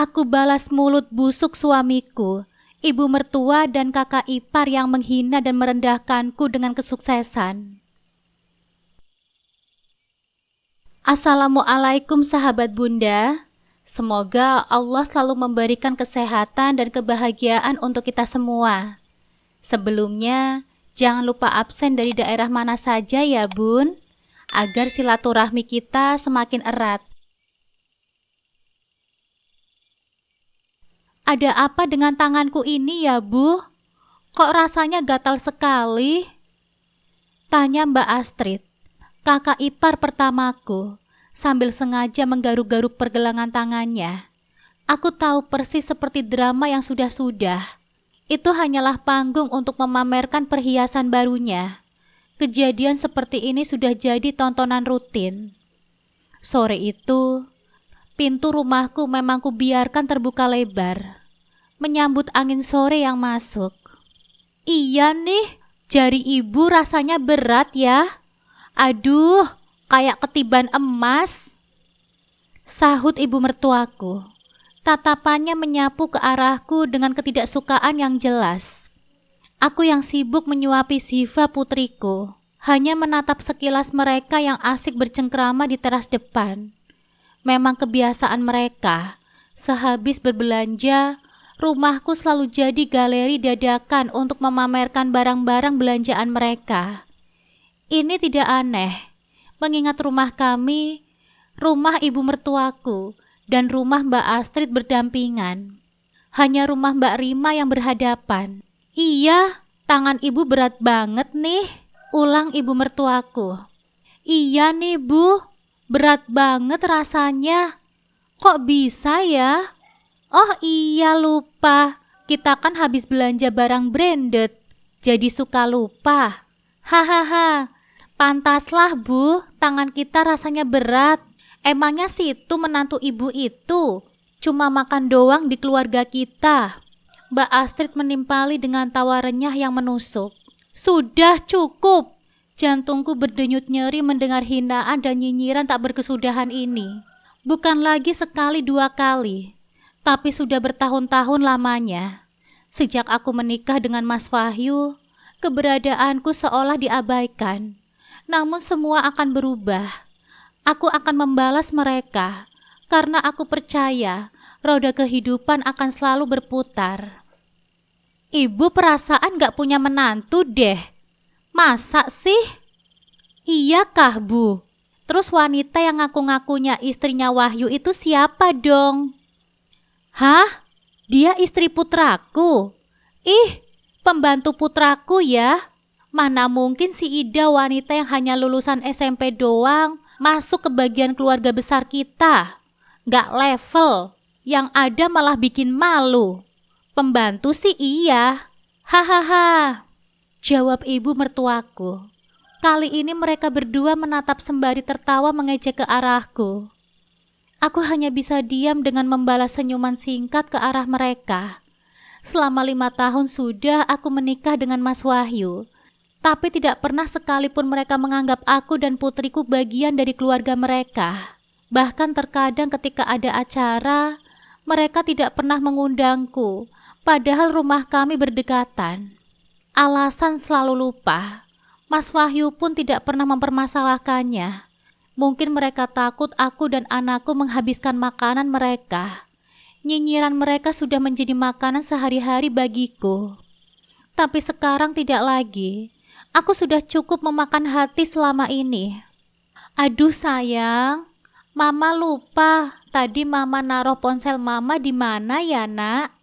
Aku balas mulut busuk suamiku, ibu mertua dan kakak ipar yang menghina dan merendahkanku dengan kesuksesan. Assalamualaikum sahabat Bunda. Semoga Allah selalu memberikan kesehatan dan kebahagiaan untuk kita semua. Sebelumnya, jangan lupa absen dari daerah mana saja ya Bun, agar silaturahmi kita semakin erat. Ada apa dengan tanganku ini ya Bu? Kok rasanya gatal sekali? Tanya Mbak Astrid, kakak ipar pertamaku, sambil sengaja menggaruk-garuk pergelangan tangannya. Aku tahu persis seperti drama yang sudah-sudah. Itu hanyalah panggung untuk memamerkan perhiasan barunya. Kejadian seperti ini sudah jadi tontonan rutin. Sore itu, pintu rumahku memang kubiarkan terbuka lebar, menyambut angin sore yang masuk. Iya nih, jari ibu rasanya berat ya. Aduh, kayak ketiban emas, sahut ibu mertuaku. Tatapannya menyapu ke arahku dengan ketidaksukaan yang jelas. Aku yang sibuk menyuapi Ziva putriku, hanya menatap sekilas mereka yang asik bercengkrama di teras depan. Memang kebiasaan mereka, sehabis berbelanja, rumahku selalu jadi galeri dadakan untuk memamerkan barang-barang belanjaan mereka. Ini tidak aneh, mengingat rumah kami, rumah ibu mertuaku, dan rumah Mbak Astrid berdampingan. Hanya rumah Mbak Rima yang berhadapan. Iya, tangan ibu berat banget nih, ulang ibu mertuaku. Iya nih Bu, berat banget rasanya. Kok bisa ya? Oh iya lupa, kita kan habis belanja barang branded, jadi suka lupa. Hahaha, pantaslah Bu, tangan kita rasanya berat. Emangnya situ menantu ibu itu cuma makan doang di keluarga kita? Mbak Astrid menimpali dengan tawa renyah yang menusuk. Sudah cukup. Jantungku berdenyut nyeri mendengar hinaan dan nyinyiran tak berkesudahan ini. Bukan lagi sekali dua kali, tapi sudah bertahun-tahun lamanya. Sejak aku menikah dengan Mas Wahyu, keberadaanku seolah diabaikan. Namun semua akan berubah. Aku akan membalas mereka, karena aku percaya roda kehidupan akan selalu berputar. Ibu perasaan gak punya menantu deh. Masa sih? Iya kah Bu? Terus wanita yang ngaku-ngakunya istrinya Wahyu itu siapa dong? Hah? Dia istri putraku? Ih, pembantu putraku ya? Mana mungkin si Ida wanita yang hanya lulusan SMP doang masuk ke bagian keluarga besar kita. Gak level, yang ada malah bikin malu. Pembantu sih iya. Hahaha, jawab ibu mertuaku. Kali ini mereka berdua menatap sembari tertawa mengejek ke arahku. Aku hanya bisa diam dengan membalas senyuman singkat ke arah mereka. Selama 5 tahun sudah aku menikah dengan Mas Wahyu, tapi tidak pernah sekalipun mereka menganggap aku dan putriku bagian dari keluarga mereka. Bahkan terkadang ketika ada acara, mereka tidak pernah mengundangku, padahal rumah kami berdekatan. Alasan selalu lupa. Mas Wahyu pun tidak pernah mempermasalahkannya. Mungkin mereka takut aku dan anakku menghabiskan makanan mereka. Nyinyiran mereka sudah menjadi makanan sehari-hari bagiku. Tapi sekarang tidak lagi. Aku sudah cukup memakan hati selama ini. Aduh sayang, Mama lupa. Tadi Mama naruh ponsel Mama di mana ya nak?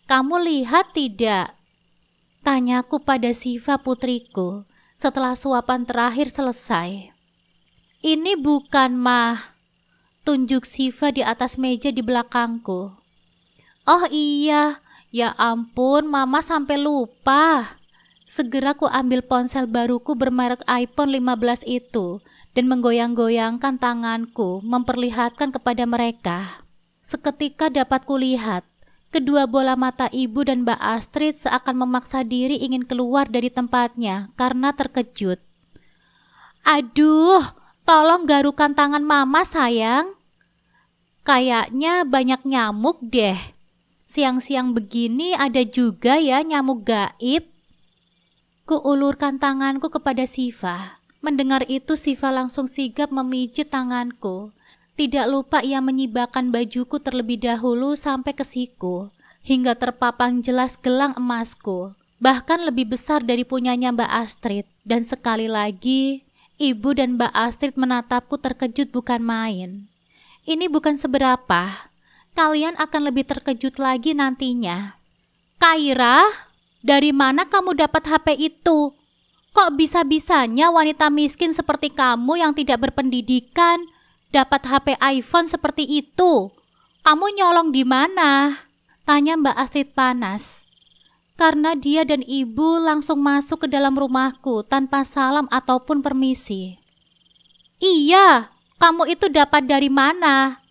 Kamu lihat tidak? Tanyaku pada Ziva putriku setelah suapan terakhir selesai. Ini bukan Mah. Tunjuk Ziva di atas meja di belakangku. Oh iya, ya ampun Mama sampai lupa. Segera ku ambil ponsel baruku bermerek iPhone 15 itu dan menggoyang-goyangkan tanganku memperlihatkan kepada mereka. Seketika dapat kulihat, kedua bola mata ibu dan Mbak Astrid seakan memaksa diri ingin keluar dari tempatnya karena terkejut. Aduh, tolong garukan tangan Mama sayang. Kayaknya banyak nyamuk deh. Siang-siang begini ada juga ya nyamuk gaib. Kuulurkan tanganku kepada Siva. Mendengar itu Siva langsung sigap memijit tanganku. Tidak lupa ia menyibakkan bajuku terlebih dahulu sampai ke siku, hingga terpapang jelas gelang emasku, bahkan lebih besar dari punyanya Mbak Astrid. Dan sekali lagi, Ibu dan Mbak Astrid menatapku terkejut bukan main. Ini bukan seberapa. Kalian akan lebih terkejut lagi nantinya. Kaira, dari mana kamu dapat HP itu? Kok bisa-bisanya wanita miskin seperti kamu yang tidak berpendidikan dapat HP iPhone seperti itu? Kamu nyolong di mana? Tanya Mbak Astrid panas. Karena dia dan ibu langsung masuk ke dalam rumahku tanpa salam ataupun permisi. Iya, kamu itu dapat dari mana?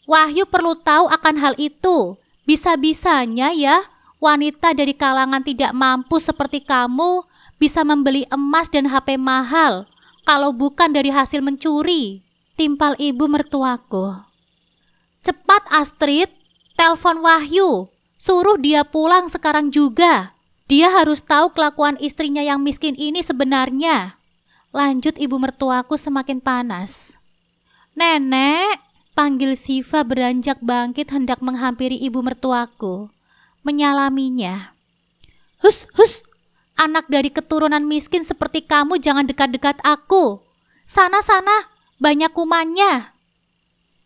Wahyu perlu tahu akan hal itu. Bisa-bisanya ya, wanita dari kalangan tidak mampu seperti kamu bisa membeli emas dan HP mahal, kalau bukan dari hasil mencuri. Timpal ibu mertuaku. Cepat Astrid, telepon Wahyu. Suruh dia pulang sekarang juga. Dia harus tahu kelakuan istrinya yang miskin ini sebenarnya. Lanjut ibu mertuaku semakin panas. Nenek, panggil Siva beranjak bangkit hendak menghampiri ibu mertuaku. Menyalaminya. Hus, hus, anak dari keturunan miskin seperti kamu jangan dekat-dekat aku. Sana-sana, banyak kumannya.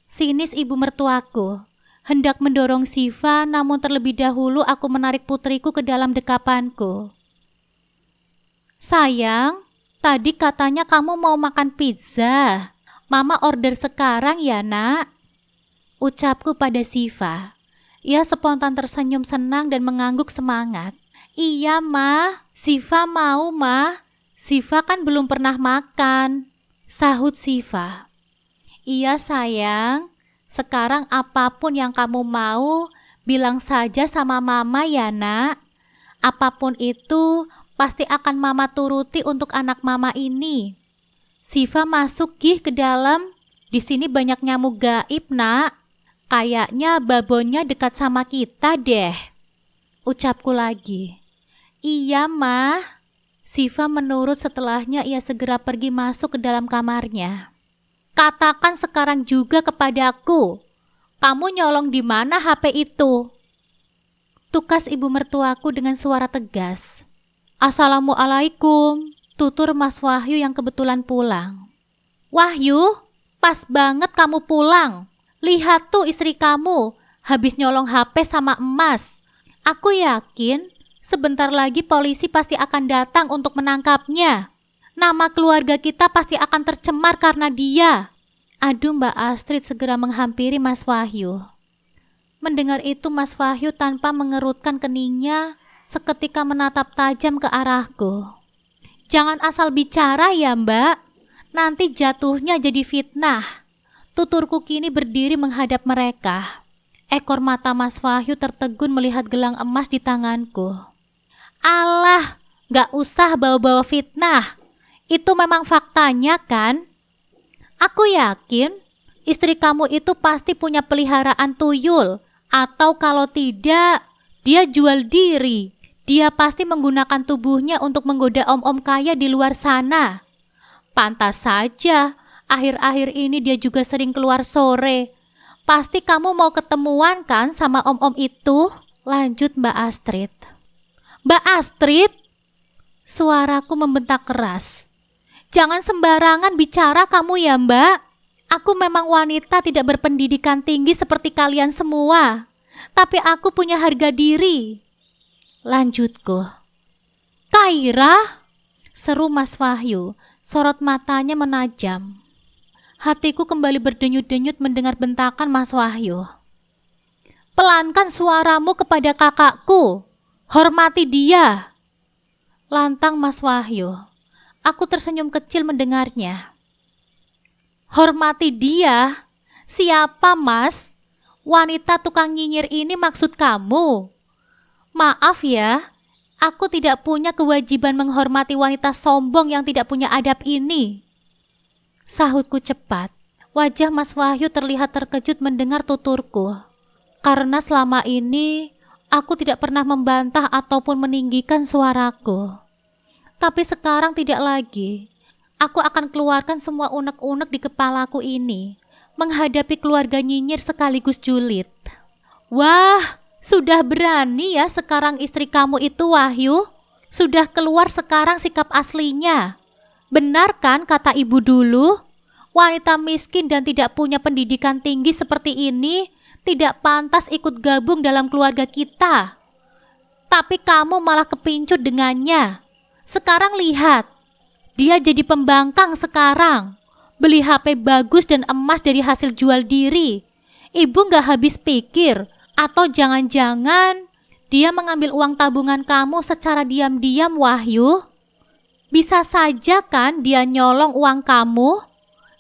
Sinis ibu mertuaku. Hendak mendorong Siva, namun terlebih dahulu aku menarik putriku ke dalam dekapanku. Sayang, tadi katanya kamu mau makan pizza. Mama order sekarang ya nak. Ucapku pada Siva. Ia spontan tersenyum senang dan mengangguk semangat. Iya ma, Siva mau ma. Siva kan belum pernah makan. Sahut Siva. Iya sayang, sekarang apapun yang kamu mau, bilang saja sama mama ya nak. Apapun itu, pasti akan mama turuti untuk anak mama ini. Siva masuk gih ke dalam. Di sini banyak nyamuk gaib nak. Kayaknya babonnya dekat sama kita deh. Ucapku lagi. Iya mah. Siva menurut setelahnya ia segera pergi masuk ke dalam kamarnya. Katakan sekarang juga kepadaku, kamu nyolong di mana HP itu? Tukas ibu mertuaku dengan suara tegas. Assalamualaikum, tutur Mas Wahyu yang kebetulan pulang. Wahyu, pas banget kamu pulang. Lihat tuh istri kamu, habis nyolong HP sama emas. Aku yakin sebentar lagi polisi pasti akan datang untuk menangkapnya. Nama keluarga kita pasti akan tercemar karena dia. Aduh, Mbak Astrid segera menghampiri Mas Wahyu. Mendengar itu Mas Wahyu tanpa mengerutkan keningnya seketika menatap tajam ke arahku. Jangan asal bicara ya Mbak, nanti jatuhnya jadi fitnah. Tuturku kini berdiri menghadap mereka. Ekor mata Mas Wahyu tertegun melihat gelang emas di tanganku. Alah, gak usah bawa-bawa fitnah. Itu memang faktanya kan? Aku yakin istri kamu itu pasti punya peliharaan tuyul. Atau kalau tidak, dia jual diri. Dia pasti menggunakan tubuhnya untuk menggoda om-om kaya di luar sana. Pantas saja, akhir-akhir ini dia juga sering keluar sore. Pasti kamu mau ketemuan kan sama om-om itu? Lanjut Mbak Astrid. Mbak Astrid? Suaraku membentak keras. Jangan sembarangan bicara kamu ya Mbak. Aku memang wanita tidak berpendidikan tinggi seperti kalian semua. Tapi aku punya harga diri. Lanjutku. Kaira? Seru Mas Wahyu. Sorot matanya menajam. Hatiku kembali berdenyut-denyut mendengar bentakan Mas Wahyu. Pelankan suaramu kepada kakakku. Hormati dia. Lantang Mas Wahyu. Aku tersenyum kecil mendengarnya. Hormati dia? Siapa Mas? Wanita tukang nyinyir ini maksud kamu? Maaf ya, aku tidak punya kewajiban menghormati wanita sombong yang tidak punya adab ini. Sahutku cepat. Wajah Mas Wahyu terlihat terkejut mendengar tuturku. Karena selama ini aku tidak pernah membantah ataupun meninggikan suaraku. Tapi sekarang tidak lagi. Aku akan keluarkan semua unek-unek di kepalaku ini, menghadapi keluarga nyinyir sekaligus julid. Wah, sudah berani ya sekarang istri kamu itu, Wahyu? Sudah keluar sekarang sikap aslinya. Benar kan kata ibu dulu? Wanita miskin dan tidak punya pendidikan tinggi seperti ini tidak pantas ikut gabung dalam keluarga kita. Tapi kamu malah kepincut dengannya. Sekarang lihat, dia jadi pembangkang sekarang. Beli HP bagus dan emas dari hasil jual diri. Ibu gak habis pikir, atau jangan-jangan dia mengambil uang tabungan kamu secara diam-diam, Wahyu? Bisa saja kan dia nyolong uang kamu?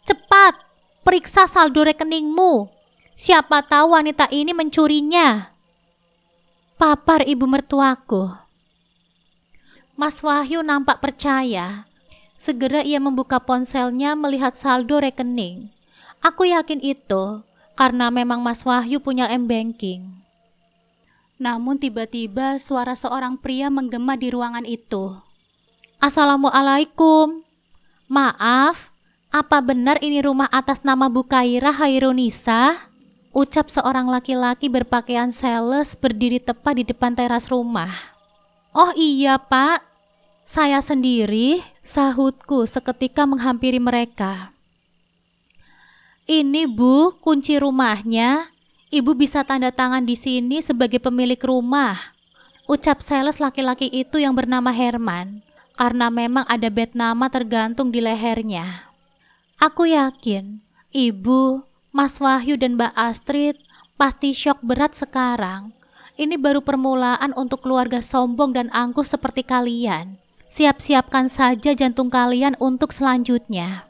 Cepat, periksa saldo rekeningmu. Siapa tahu wanita ini mencurinya. Papar ibu mertuaku. Mas Wahyu nampak percaya. Segera ia membuka ponselnya melihat saldo rekening. Aku yakin itu karena memang Mas Wahyu punya m-banking. Namun tiba-tiba suara seorang pria menggema di ruangan itu. Assalamualaikum. Maaf, apa benar ini rumah atas nama Bu Kairah Hairunisa? Ucap seorang laki-laki berpakaian sales berdiri tepat di depan teras rumah. Oh iya Pak, saya sendiri, sahutku seketika menghampiri mereka. Ini Bu, kunci rumahnya. Ibu bisa tanda tangan di sini sebagai pemilik rumah. Ucap sales laki-laki itu yang bernama Herman, karena memang ada bed nama tergantung di lehernya. Aku yakin, Ibu, Mas Wahyu dan Mbak Astrid pasti syok berat sekarang. Ini baru permulaan untuk keluarga sombong dan angkuh seperti kalian. Siap-siapkan saja jantung kalian untuk selanjutnya.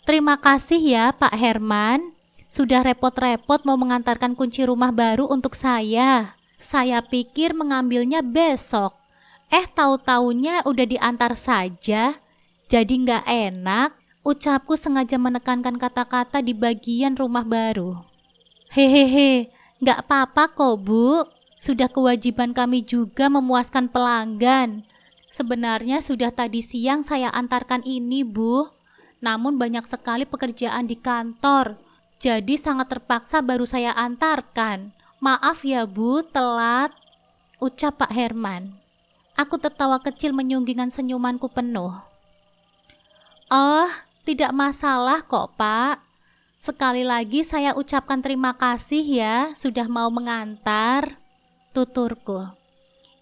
Terima kasih ya Pak Herman. Sudah repot-repot mau mengantarkan kunci rumah baru untuk saya. Saya pikir mengambilnya besok. Tahu-taunya udah diantar saja. Jadi nggak enak. Ucapku sengaja menekankan kata-kata di bagian rumah baru. Hehehe, nggak apa-apa kok Bu. Sudah kewajiban kami juga memuaskan pelanggan. Sebenarnya sudah tadi siang saya antarkan ini Bu. Namun banyak sekali pekerjaan di kantor. Jadi sangat terpaksa baru saya antarkan. Maaf ya Bu, telat. Ucap Pak Herman. Aku tertawa kecil menyunggingkan senyumanku penuh. Oh, tidak masalah kok Pak. Sekali lagi saya ucapkan terima kasih ya sudah mau mengantar. Tuturku.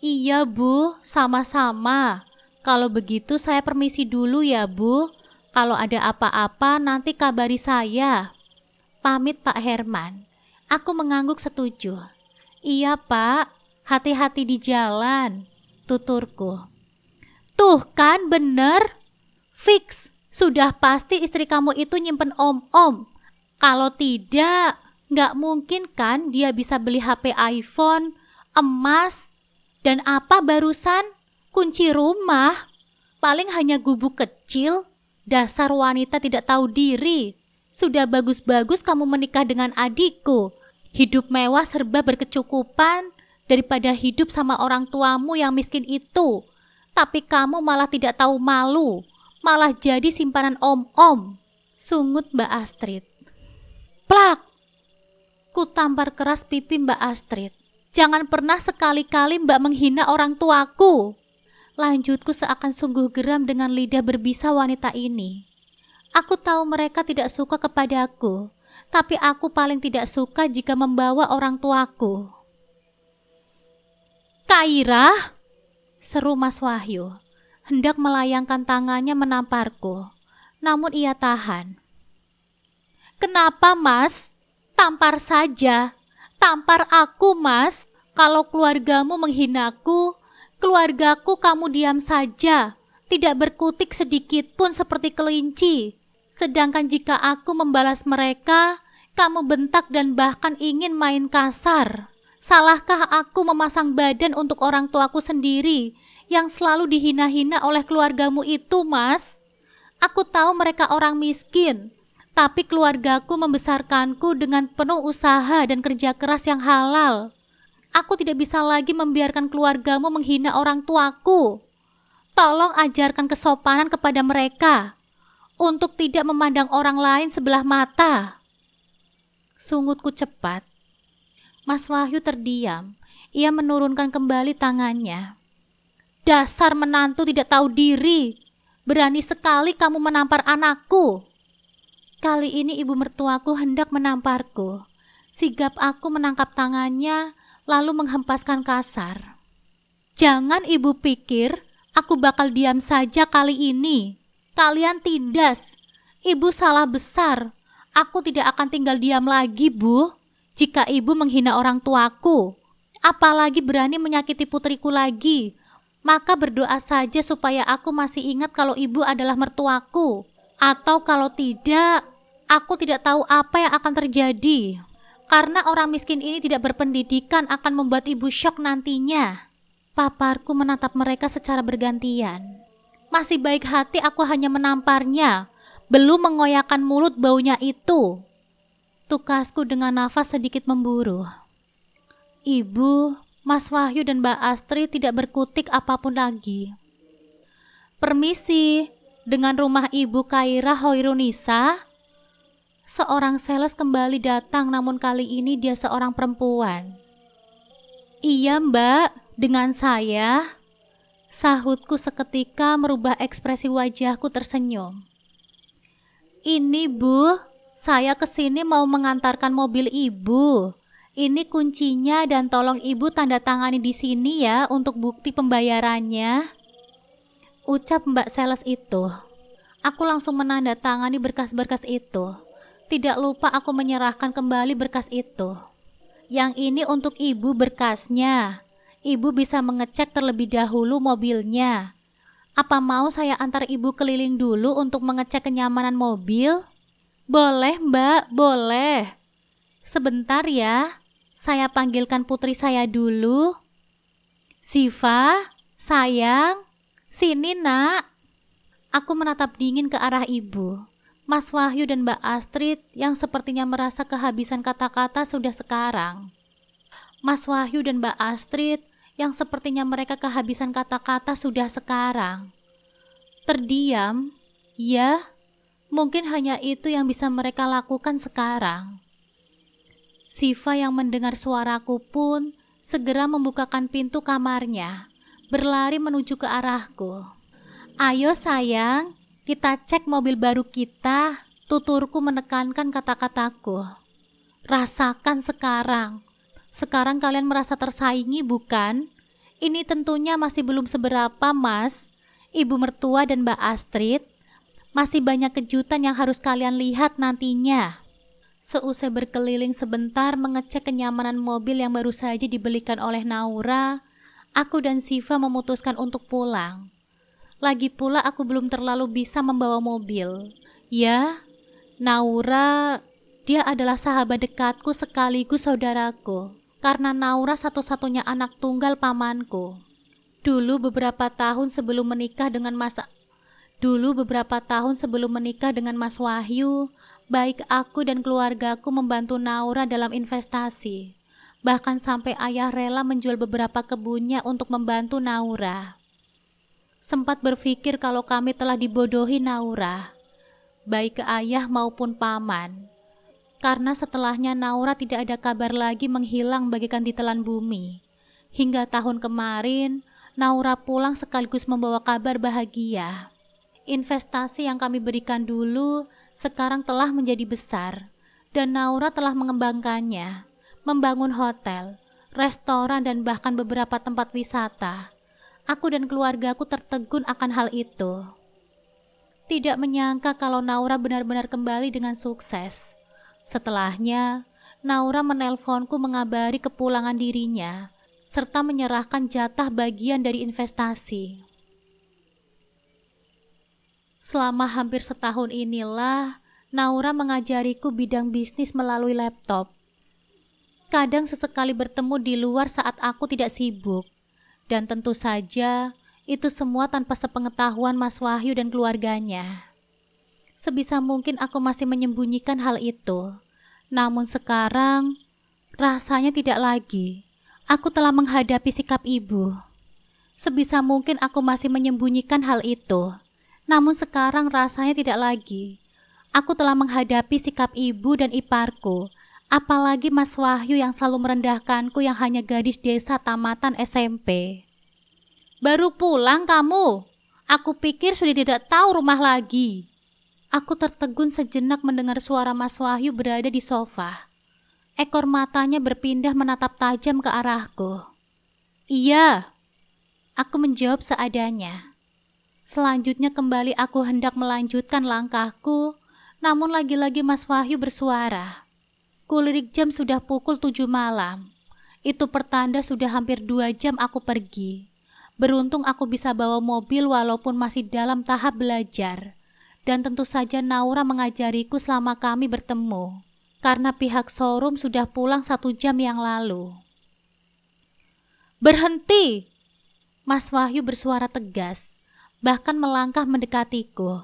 Iya Bu, sama-sama. Kalau begitu saya permisi dulu ya Bu. Kalau ada apa-apa nanti kabari saya. Pamit Pak Herman. Aku mengangguk setuju. Iya Pak, hati-hati di jalan. Tuturku. Tuh kan bener. Fix. Sudah pasti istri kamu itu nyimpen om-om. Kalau tidak, nggak mungkin kan dia bisa beli HP iPhone, emas, dan apa barusan? Kunci rumah. Paling hanya gubuk kecil. Dasar wanita tidak tahu diri. Sudah bagus-bagus kamu menikah dengan adikku. Hidup mewah serba berkecukupan daripada hidup sama orang tuamu yang miskin itu. Tapi kamu malah tidak tahu malu. Malah jadi simpanan om-om. Sungut Mbak Astrid. Plak! Ku tampar keras pipi Mbak Astrid. Jangan pernah sekali-kali Mbak menghina orang tuaku. Lanjutku seakan sungguh geram dengan lidah berbisa wanita ini. Aku tahu mereka tidak suka kepadaku, tapi aku paling tidak suka jika membawa orang tuaku. Kairah! Seru Mas Wahyu. Hendak melayangkan tangannya menamparku, namun ia tahan. Kenapa Mas? Tampar saja. Tampar aku Mas. Kalau keluargamu menghinaku, keluargaku kamu diam saja. Tidak berkutik sedikit pun seperti kelinci. Sedangkan jika aku membalas mereka, kamu bentak dan bahkan ingin main kasar. Salahkah aku memasang badan untuk orang tuaku sendiri yang selalu dihina-hina oleh keluargamu itu, Mas? Aku tahu mereka orang miskin, Tapi keluargaku membesarkanku dengan penuh usaha dan kerja keras yang halal. Aku tidak bisa lagi membiarkan keluargamu menghina orang tuaku. Tolong ajarkan kesopanan kepada mereka untuk tidak memandang orang lain sebelah mata. Sungutku cepat. Mas Wahyu terdiam. Ia menurunkan kembali tangannya. Dasar menantu tidak tahu diri. Berani sekali kamu menampar anakku. Kali ini ibu mertuaku hendak menamparku. Sigap aku menangkap tangannya, lalu menghempaskan kasar. Jangan ibu pikir aku bakal diam saja kali ini. Kalian tindas. Ibu salah besar. Aku tidak akan tinggal diam lagi, Bu. Jika ibu menghina orang tuaku, apalagi berani menyakiti putriku lagi, maka berdoa saja supaya aku masih ingat kalau ibu adalah mertuaku. Atau kalau tidak, aku tidak tahu apa yang akan terjadi. Karena orang miskin ini tidak berpendidikan akan membuat ibu syok nantinya. Paparku menatap mereka secara bergantian. Masih baik hati aku hanya menamparnya, belum mengoyakkan mulut baunya itu. Tukasku dengan nafas sedikit memburu. Ibu, Mas Wahyu dan Mbak Astrid tidak berkutik apapun lagi. Permisi, dengan rumah Ibu Kaira Hoirunisa? Seorang sales kembali datang, namun kali ini dia seorang perempuan. Iya Mbak, dengan saya. Sahutku seketika merubah ekspresi wajahku tersenyum. Ini Bu, saya kesini mau mengantarkan mobil Ibu. Ini kuncinya dan tolong Ibu tanda tangani di sini ya untuk bukti pembayarannya. Ucap Mbak sales itu. Aku langsung menandatangani berkas-berkas itu. Tidak lupa aku menyerahkan kembali berkas itu. Yang ini untuk Ibu berkasnya. Ibu bisa mengecek terlebih dahulu mobilnya. Apa mau saya antar Ibu keliling dulu untuk mengecek kenyamanan mobil? Boleh Mbak, boleh. Sebentar ya, saya panggilkan putri saya dulu. Siva, sayang, sini nak. Aku menatap dingin ke arah ibu. Mas Wahyu dan Mbak Astrid yang sepertinya merasa kehabisan kata-kata sudah sekarang. Mas Wahyu dan Mbak Astrid yang sepertinya mereka kehabisan kata-kata sudah sekarang. Terdiam, ya, mungkin hanya itu yang bisa mereka lakukan sekarang. Siva yang mendengar suaraku pun segera membukakan pintu kamarnya, berlari menuju ke arahku. Ayo sayang, kita cek mobil baru kita, tuturku menekankan kata-kataku. Rasakan sekarang. Sekarang kalian merasa tersaingi bukan? Ini tentunya masih belum seberapa Mas, Ibu mertua dan Mbak Astrid. Masih banyak kejutan yang harus kalian lihat nantinya. Seusai berkeliling sebentar mengecek kenyamanan mobil yang baru saja dibelikan oleh Naura, aku dan Siva memutuskan untuk pulang. Lagi pula aku belum terlalu bisa membawa mobil. Ya, Naura, dia adalah sahabat dekatku sekaligus saudaraku. Karena Naura satu-satunya anak tunggal pamanku. Dulu beberapa tahun sebelum menikah dengan Mas Wahyu, baik aku dan keluargaku membantu Naura dalam investasi. Bahkan sampai ayah rela menjual beberapa kebunnya untuk membantu Naura. Sempat berpikir kalau kami telah dibodohi Naura, baik ke ayah maupun paman. Karena setelahnya Naura tidak ada kabar lagi menghilang bagaikan ditelan bumi. Hingga tahun kemarin, Naura pulang sekaligus membawa kabar bahagia. Investasi yang kami berikan dulu sekarang telah menjadi besar, dan Naura telah mengembangkannya, membangun hotel, restoran dan bahkan beberapa tempat wisata. Aku dan keluargaku tertegun akan hal itu. Tidak menyangka kalau Naura benar-benar kembali dengan sukses. Setelahnya, Naura menelponku mengabari kepulangan dirinya, serta menyerahkan jatah bagian dari investasi. Selama hampir setahun inilah, Naura mengajariku bidang bisnis melalui laptop. Kadang sesekali bertemu di luar saat aku tidak sibuk. Dan tentu saja, itu semua tanpa sepengetahuan Mas Wahyu dan keluarganya. Sebisa mungkin aku masih menyembunyikan hal itu. Namun sekarang, rasanya tidak lagi. Aku telah menghadapi sikap ibu. Sebisa mungkin aku masih menyembunyikan hal itu. Namun sekarang rasanya tidak lagi. Aku telah menghadapi sikap ibu dan iparku. Apalagi Mas Wahyu yang selalu merendahkanku yang hanya gadis desa tamatan SMP. Baru pulang kamu? Aku pikir sudah tidak tahu rumah lagi. Aku tertegun sejenak mendengar suara Mas Wahyu berada di sofa. Ekor matanya berpindah menatap tajam ke arahku. Iya, aku menjawab seadanya. Selanjutnya kembali aku hendak melanjutkan langkahku, namun lagi-lagi Mas Wahyu bersuara. Kulirik jam sudah pukul 7 malam. Itu pertanda sudah hampir 2 jam aku pergi. Beruntung aku bisa bawa mobil walaupun masih dalam tahap belajar. Dan tentu saja Naura mengajariku selama kami bertemu, karena pihak showroom sudah pulang 1 jam yang lalu. Berhenti! Mas Wahyu bersuara tegas, bahkan melangkah mendekatiku.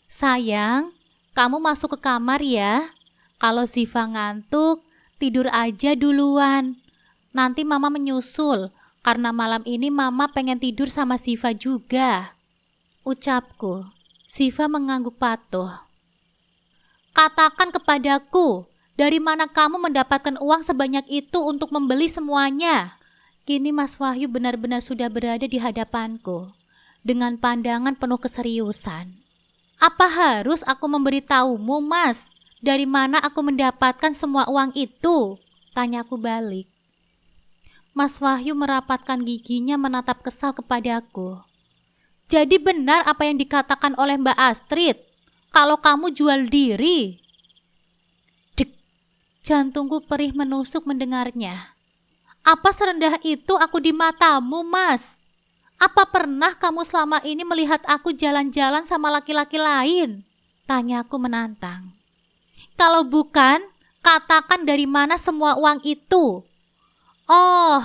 Sayang, kamu masuk ke kamar ya. Kalau Ziva ngantuk, tidur aja duluan. Nanti Mama menyusul, karena malam ini Mama pengen tidur sama Ziva juga. Ucapku. Ziva mengangguk patuh. Katakan kepadaku, dari mana kamu mendapatkan uang sebanyak itu untuk membeli semuanya? Kini Mas Wahyu benar-benar sudah berada di hadapanku, dengan pandangan penuh keseriusan. Apa harus aku memberitahumu, Mas? Dari mana aku mendapatkan semua uang itu? Tanyaku balik. Mas Wahyu merapatkan giginya menatap kesal kepadaku. Jadi benar apa yang dikatakan oleh Mbak Astrid, kalau kamu jual diri. Dek, jantungku perih menusuk mendengarnya. Apa serendah itu aku di matamu, Mas? Apa pernah kamu selama ini melihat aku jalan-jalan sama laki-laki lain? Tanyaku menantang. Kalau bukan, katakan dari mana semua uang itu. Oh,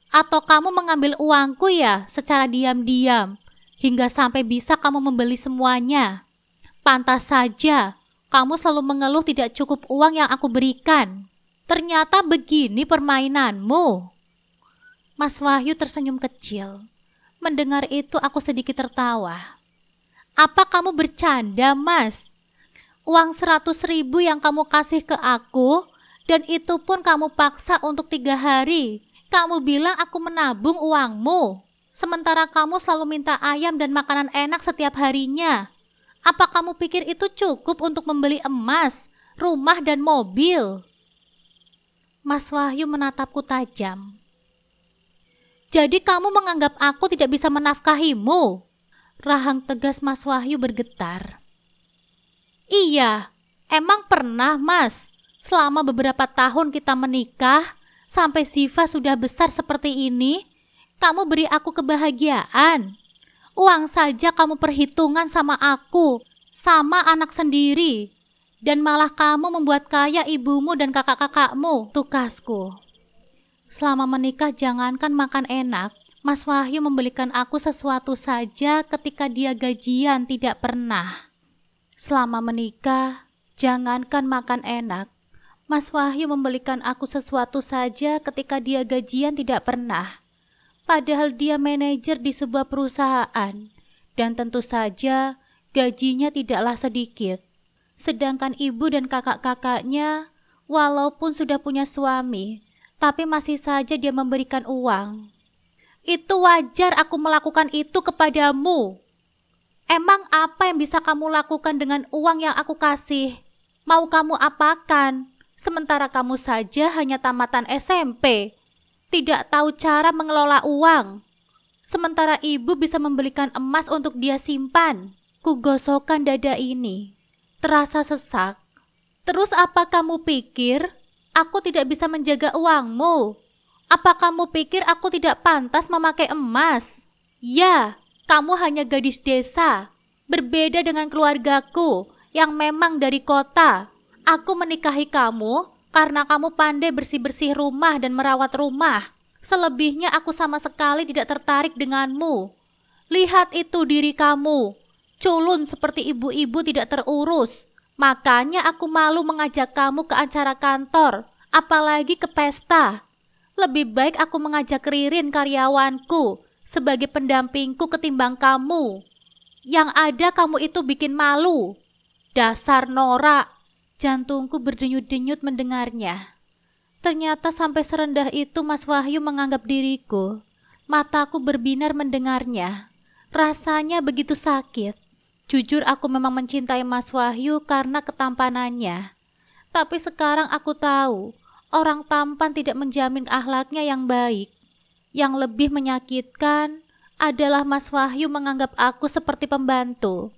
atau kamu mengambil uangku ya secara diam-diam? Hingga sampai bisa kamu membeli semuanya. Pantas saja, kamu selalu mengeluh tidak cukup uang yang aku berikan. Ternyata begini permainanmu. Mas Wahyu tersenyum kecil. Mendengar itu aku sedikit tertawa. Apa kamu bercanda, Mas? Uang 100.000 yang kamu kasih ke aku, dan itu pun kamu paksa untuk 3 hari. Kamu bilang aku menabung uangmu. Sementara kamu selalu minta ayam dan makanan enak setiap harinya. Apa kamu pikir itu cukup untuk membeli emas, rumah, dan mobil? Mas Wahyu menatapku tajam. Jadi kamu menganggap aku tidak bisa menafkahimu? Rahang tegas Mas Wahyu bergetar. Iya, emang pernah, Mas. Selama beberapa tahun kita menikah, sampai Ziva sudah besar seperti ini, kamu beri aku kebahagiaan. Uang saja kamu perhitungan sama aku, sama anak sendiri. Dan malah kamu membuat kaya ibumu dan kakak-kakakmu, tukasku. Selama menikah jangankan makan enak, Mas Wahyu membelikan aku sesuatu saja ketika dia gajian tidak pernah. Selama menikah, jangankan makan enak, Mas Wahyu membelikan aku sesuatu saja ketika dia gajian tidak pernah. Padahal dia manajer di sebuah perusahaan, dan tentu saja gajinya tidaklah sedikit. Sedangkan ibu dan kakak-kakaknya, walaupun sudah punya suami, tapi masih saja dia memberikan uang. Itu wajar aku melakukan itu kepadamu. Emang apa yang bisa kamu lakukan dengan uang yang aku kasih? Mau kamu apakan? Sementara kamu saja hanya tamatan SMP. Tidak tahu cara mengelola uang. Sementara ibu bisa membelikan emas untuk dia simpan. Kugosokkan dada ini. Terasa sesak. Terus apa kamu pikir? Aku tidak bisa menjaga uangmu. Apa kamu pikir aku tidak pantas memakai emas? Ya, kamu hanya gadis desa. Berbeda dengan keluargaku yang memang dari kota. Aku menikahi kamu karena kamu pandai bersih-bersih rumah dan merawat rumah. Selebihnya aku sama sekali tidak tertarik denganmu. Lihat itu diri kamu. culun seperti ibu-ibu tidak terurus. Makanya aku malu mengajak kamu ke acara kantor, apalagi ke pesta. Lebih baik aku mengajak Ririn karyawanku sebagai pendampingku ketimbang kamu. Yang ada kamu itu bikin malu. Dasar norak. Jantungku berdenyut-denyut mendengarnya. Ternyata sampai serendah itu Mas Wahyu menganggap diriku. Mataku berbinar mendengarnya. Rasanya begitu sakit. Jujur aku memang mencintai Mas Wahyu karena ketampanannya. Tapi sekarang aku tahu, orang tampan tidak menjamin akhlaknya yang baik. Yang lebih menyakitkan adalah Mas Wahyu menganggap aku seperti pembantu.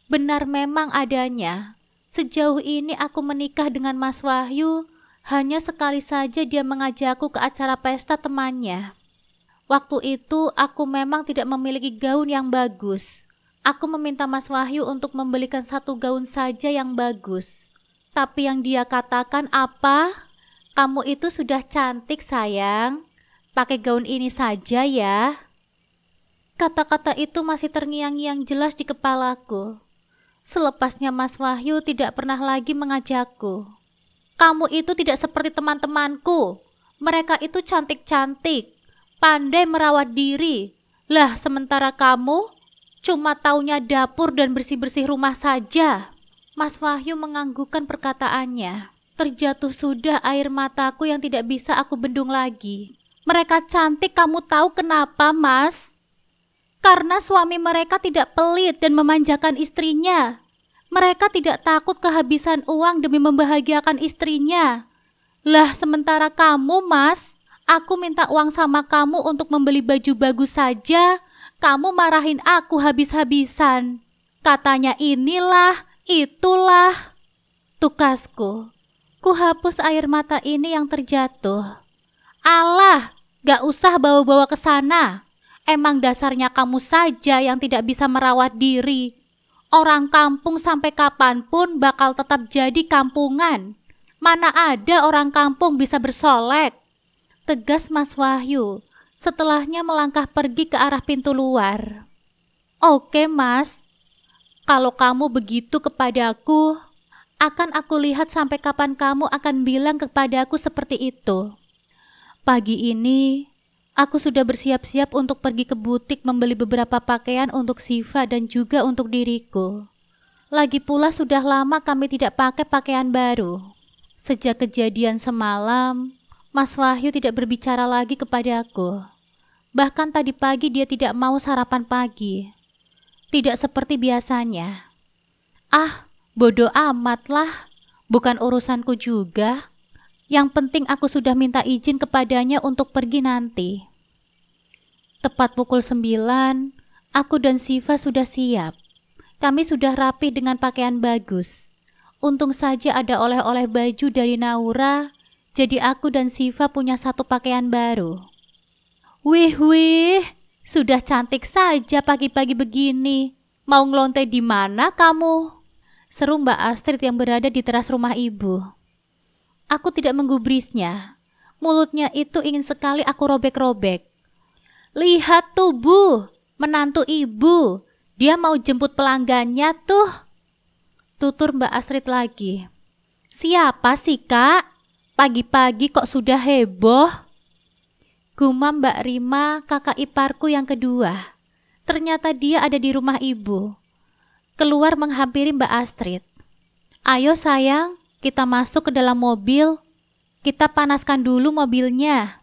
Benar memang adanya. Sejauh ini aku menikah dengan Mas Wahyu, hanya sekali saja dia mengajakku ke acara pesta temannya. Waktu itu aku memang tidak memiliki gaun yang bagus. Aku meminta Mas Wahyu untuk membelikan satu gaun saja yang bagus. Tapi yang dia katakan apa? Kamu itu sudah cantik sayang. Pakai gaun ini saja ya. Kata-kata itu masih terngiang-ngiang jelas di kepalaku. Selepasnya Mas Wahyu tidak pernah lagi mengajakku. Kamu itu tidak seperti teman-temanku. Mereka itu cantik-cantik, pandai merawat diri. Lah sementara kamu cuma taunya dapur dan bersih-bersih rumah saja. Mas Wahyu menganggukkan perkataannya. Terjatuh sudah air mataku yang tidak bisa aku bendung lagi. Mereka cantik, kamu tahu kenapa, Mas? Karena suami mereka tidak pelit dan memanjakan istrinya. Mereka tidak takut kehabisan uang demi membahagiakan istrinya. Lah sementara kamu, Mas, aku minta uang sama kamu untuk membeli baju bagus saja, kamu marahin aku habis-habisan. Katanya inilah, itulah. Tukasku, ku hapus air mata ini yang terjatuh. Alah, gak usah bawa-bawa ke sana. Emang dasarnya kamu saja yang tidak bisa merawat diri. Orang kampung sampai kapanpun bakal tetap jadi kampungan. Mana ada orang kampung bisa bersolek. Tegas Mas Wahyu. Setelahnya melangkah pergi ke arah pintu luar. Oke Mas, kalau kamu begitu kepadaku, akan aku lihat sampai kapan kamu akan bilang kepadaku seperti itu. Pagi ini, aku sudah bersiap-siap untuk pergi ke butik membeli beberapa pakaian untuk Siva dan juga untuk diriku. Lagi pula sudah lama kami tidak pakai pakaian baru. Sejak kejadian semalam, Mas Wahyu tidak berbicara lagi kepadaku. Bahkan tadi pagi dia tidak mau sarapan pagi. Tidak seperti biasanya. Ah, bodoh amat lah. Bukan urusanku juga. Yang penting aku sudah minta izin kepadanya untuk pergi nanti. Tepat pukul 9, aku dan Siva sudah siap. Kami sudah rapi dengan pakaian bagus. Untung saja ada oleh-oleh baju dari Naura, jadi aku dan Siva punya satu pakaian baru. Wih, sudah cantik saja pagi-pagi begini. Mau ngelonte di mana kamu? Seru Mbak Astrid yang berada di teras rumah ibu. Aku tidak menggubrisnya. Mulutnya itu ingin sekali aku robek-robek. Lihat tuh Bu, menantu ibu. Dia mau jemput pelanggannya tuh. Tutur Mbak Astrid lagi. Siapa sih Kak? Pagi-pagi kok sudah heboh? Gumam Mbak Rima, kakak iparku yang kedua. Ternyata dia ada di rumah ibu. Keluar menghampiri Mbak Astrid. Ayo sayang, kita masuk ke dalam mobil. Kita panaskan dulu mobilnya.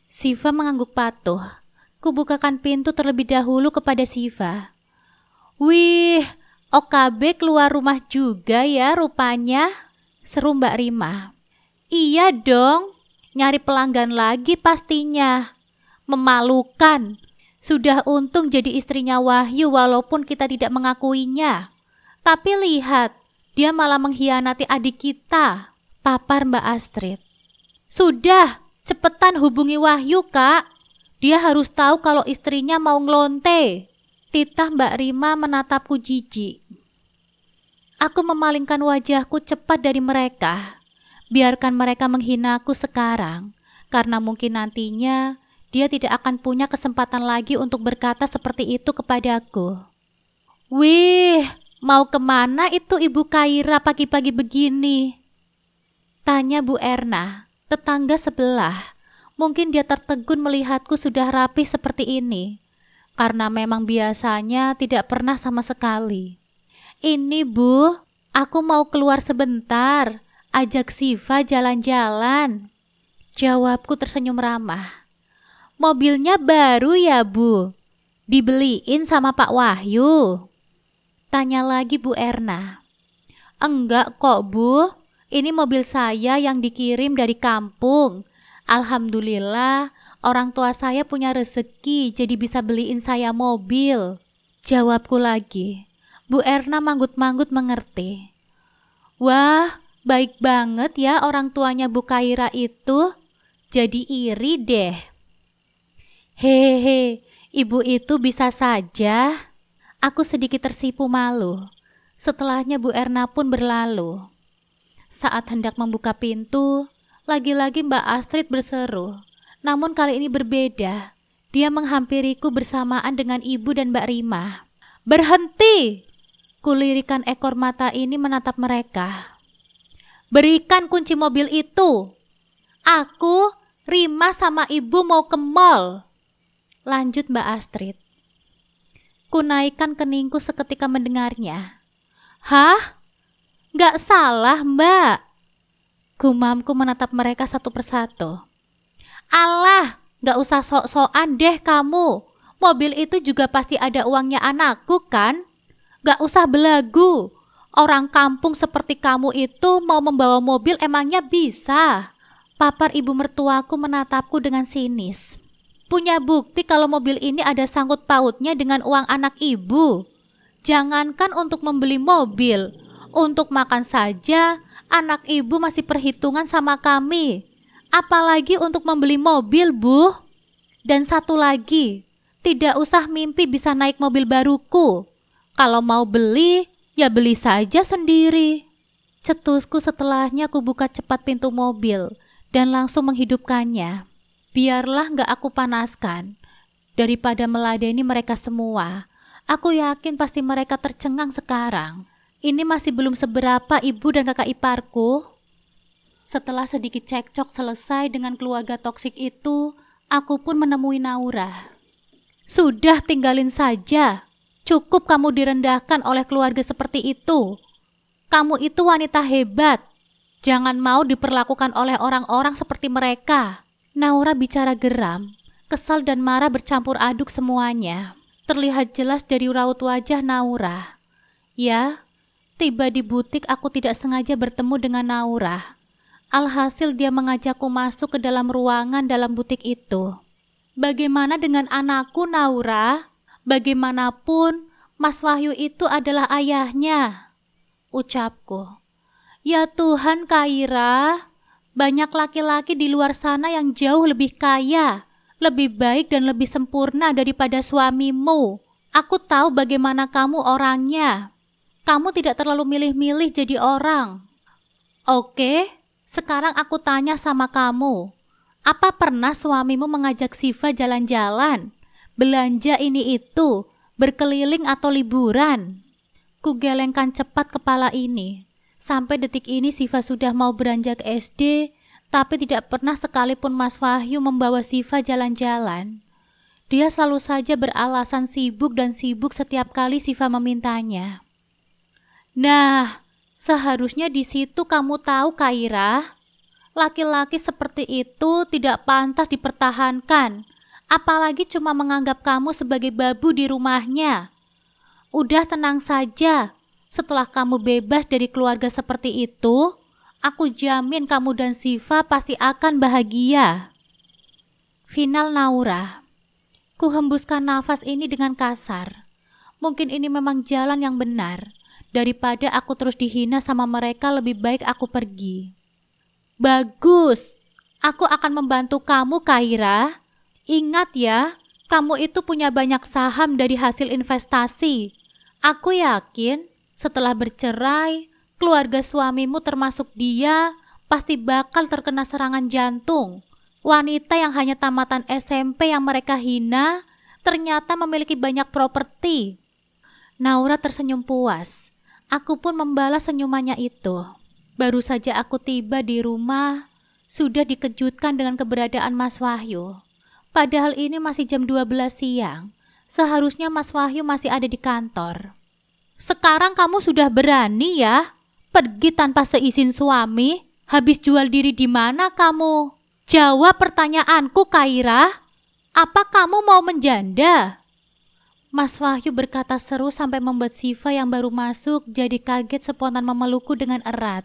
Siva mengangguk patuh. Kubukakan pintu terlebih dahulu kepada Siva. Wih, OKB keluar rumah juga ya rupanya. Seru Mbak Rima. Iya dong, nyari pelanggan lagi pastinya. Memalukan. Sudah untung jadi istrinya Wahyu walaupun kita tidak mengakuinya. Tapi lihat, dia malah mengkhianati adik kita, papar Mbak Astrid. Sudah, cepetan hubungi Wahyu, Kak. Dia harus tahu kalau istrinya mau ngelonte. Titah Mbak Rima menatapku jijik. Aku memalingkan wajahku cepat dari mereka. Biarkan mereka menghinaku sekarang, karena mungkin nantinya dia tidak akan punya kesempatan lagi untuk berkata seperti itu kepadaku. Wih, mau kemana itu Ibu Kaira pagi-pagi begini? Tanya Bu Erna, tetangga sebelah. Mungkin dia tertegun melihatku sudah rapi seperti ini, karena memang biasanya tidak pernah sama sekali. Ini Bu, aku mau keluar sebentar, ajak Siva jalan-jalan. Jawabku tersenyum ramah. Mobilnya baru ya Bu? Dibeliin sama Pak Wahyu? Tanya lagi Bu Erna. Enggak kok Bu, ini mobil saya yang dikirim dari kampung. Alhamdulillah, orang tua saya punya rezeki jadi bisa beliin saya mobil. Jawabku lagi. Bu Erna manggut-manggut mengerti. Wah, baik banget ya orang tuanya Bu Kaira itu. Jadi iri deh. Hehehe, ibu itu bisa saja. Aku sedikit tersipu malu. Setelahnya Bu Erna pun berlalu. Saat hendak membuka pintu, lagi-lagi Mbak Astrid berseru. Namun kali ini berbeda. Dia menghampiriku bersamaan dengan Ibu dan Mbak Rima. Berhenti! Kulirikan ekor mata ini menatap mereka. Berikan kunci mobil itu. Aku, Rima sama Ibu mau ke mall. Lanjut Mbak Astrid. Kunaikan keningku seketika mendengarnya. Hah? Gak salah Mbak. Gumamku menatap mereka satu persatu. Alah, gak usah sok-sokan deh kamu. Mobil itu juga pasti ada uangnya anakku kan? Gak usah belagu. Orang kampung seperti kamu itu mau membawa mobil emangnya bisa? Papar ibu mertuaku menatapku dengan sinis. Punya bukti kalau mobil ini ada sangkut pautnya dengan uang anak ibu. Jangankan untuk membeli mobil, untuk makan saja anak ibu masih perhitungan sama kami. Apalagi untuk membeli mobil, Bu. Dan satu lagi, tidak usah mimpi bisa naik mobil baruku. Kalau mau beli, ya beli saja sendiri. Cetusku setelahnya ku buka cepat pintu mobil dan langsung menghidupkannya. Biarlah gak aku panaskan. Daripada meladeni mereka semua, aku yakin pasti mereka tercengang sekarang. Ini masih belum seberapa ibu dan kakak iparku. Setelah sedikit cekcok selesai dengan keluarga toksik itu, aku pun menemui Naura. Sudah tinggalin saja. Cukup kamu direndahkan oleh keluarga seperti itu. Kamu itu wanita hebat. Jangan mau diperlakukan oleh orang-orang seperti mereka. Naura bicara geram, kesal dan marah bercampur aduk semuanya. Terlihat jelas dari raut wajah Naura. Ya, tiba di butik aku tidak sengaja bertemu dengan Naura. Alhasil dia mengajakku masuk ke dalam ruangan dalam butik itu. Bagaimana dengan anakku Naura? Bagaimanapun, Mas Wahyu itu adalah ayahnya, ucapku. Ya Tuhan, Kaira, banyak laki-laki di luar sana yang jauh lebih kaya, lebih baik dan lebih sempurna daripada suamimu. Aku tahu bagaimana kamu orangnya. Kamu tidak terlalu milih-milih jadi orang. Oke, sekarang aku tanya sama kamu. Apa pernah suamimu mengajak Siva jalan-jalan? Belanja ini itu, berkeliling atau liburan? Kugelengkan cepat kepala ini. Sampai detik ini Siva sudah mau beranjak SD, tapi tidak pernah sekalipun Mas Wahyu membawa Siva jalan-jalan. Dia selalu saja beralasan sibuk dan sibuk setiap kali Siva memintanya. Nah, seharusnya di situ kamu tahu, Kaira. Laki-laki seperti itu tidak pantas dipertahankan. Apalagi cuma menganggap kamu sebagai babu di rumahnya. Udah tenang saja. Setelah kamu bebas dari keluarga seperti itu, aku jamin kamu dan Siva pasti akan bahagia. Final Naura. Ku hembuskan nafas ini dengan kasar. Mungkin ini memang jalan yang benar. Daripada aku terus dihina sama mereka, lebih baik aku pergi. Bagus. Aku akan membantu kamu, Kaira. Ingat ya, kamu itu punya banyak saham dari hasil investasi. Aku yakin setelah bercerai, keluarga suamimu termasuk dia pasti bakal terkena serangan jantung. Wanita yang hanya tamatan SMP yang mereka hina ternyata memiliki banyak properti. Naura tersenyum puas. Aku pun membalas senyumannya itu. Baru saja aku tiba di rumah, sudah dikejutkan dengan keberadaan Mas Wahyu. Padahal ini masih jam 12 siang. Seharusnya Mas Wahyu masih ada di kantor. Sekarang kamu sudah berani ya? Pergi tanpa seizin suami? Habis jual diri di mana kamu? Jawab pertanyaanku, Kaira. Apa kamu mau menjanda? Mas Wahyu berkata seru sampai membuat Siva yang baru masuk jadi kaget spontan memelukku dengan erat.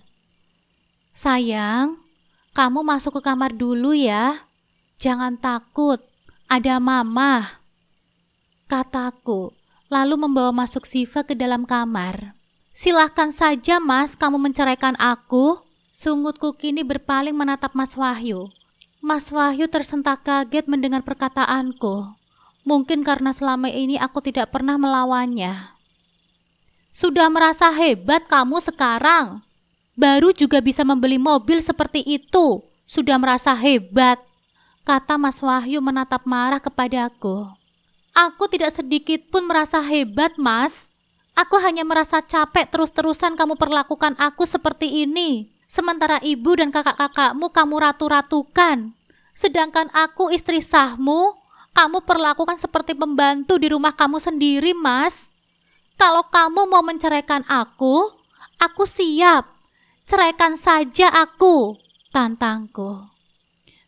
Sayang, kamu masuk ke kamar dulu ya. Jangan takut, ada mama, kataku, lalu membawa masuk Siva ke dalam kamar. Silahkan saja mas, kamu menceraikan aku. Sungutku kini berpaling menatap Mas Wahyu. Mas Wahyu tersentak kaget mendengar perkataanku. Mungkin karena selama ini aku tidak pernah melawannya. Sudah merasa hebat kamu sekarang? Baru juga bisa membeli mobil seperti itu. Sudah merasa hebat, kata Mas Wahyu menatap marah kepadaku. Aku tidak sedikit pun merasa hebat, Mas. Aku hanya merasa capek terus-terusan kamu perlakukan aku seperti ini. Sementara ibu dan kakak-kakakmu kamu ratu-ratukan. Sedangkan aku istri sahmu, kamu perlakukan seperti pembantu di rumah kamu sendiri, Mas. Kalau kamu mau menceraikan aku siap. Ceraikan saja aku, tantangku.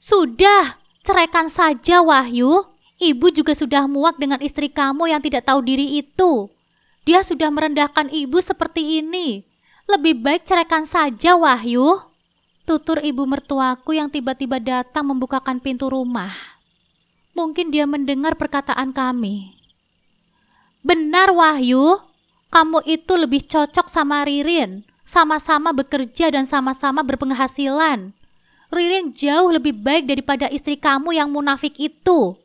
Sudah, ceraikan saja Wahyu. Ibu juga sudah muak dengan istri kamu yang tidak tahu diri itu. Dia sudah merendahkan ibu seperti ini. Lebih baik ceraikan saja Wahyu. Tutur ibu mertuaku yang tiba-tiba datang membukakan pintu rumah. Mungkin dia mendengar perkataan kami. Benar Wahyu, kamu itu lebih cocok sama Ririn. Sama-sama bekerja dan sama-sama berpenghasilan. Ririn jauh lebih baik daripada istri kamu yang munafik itu.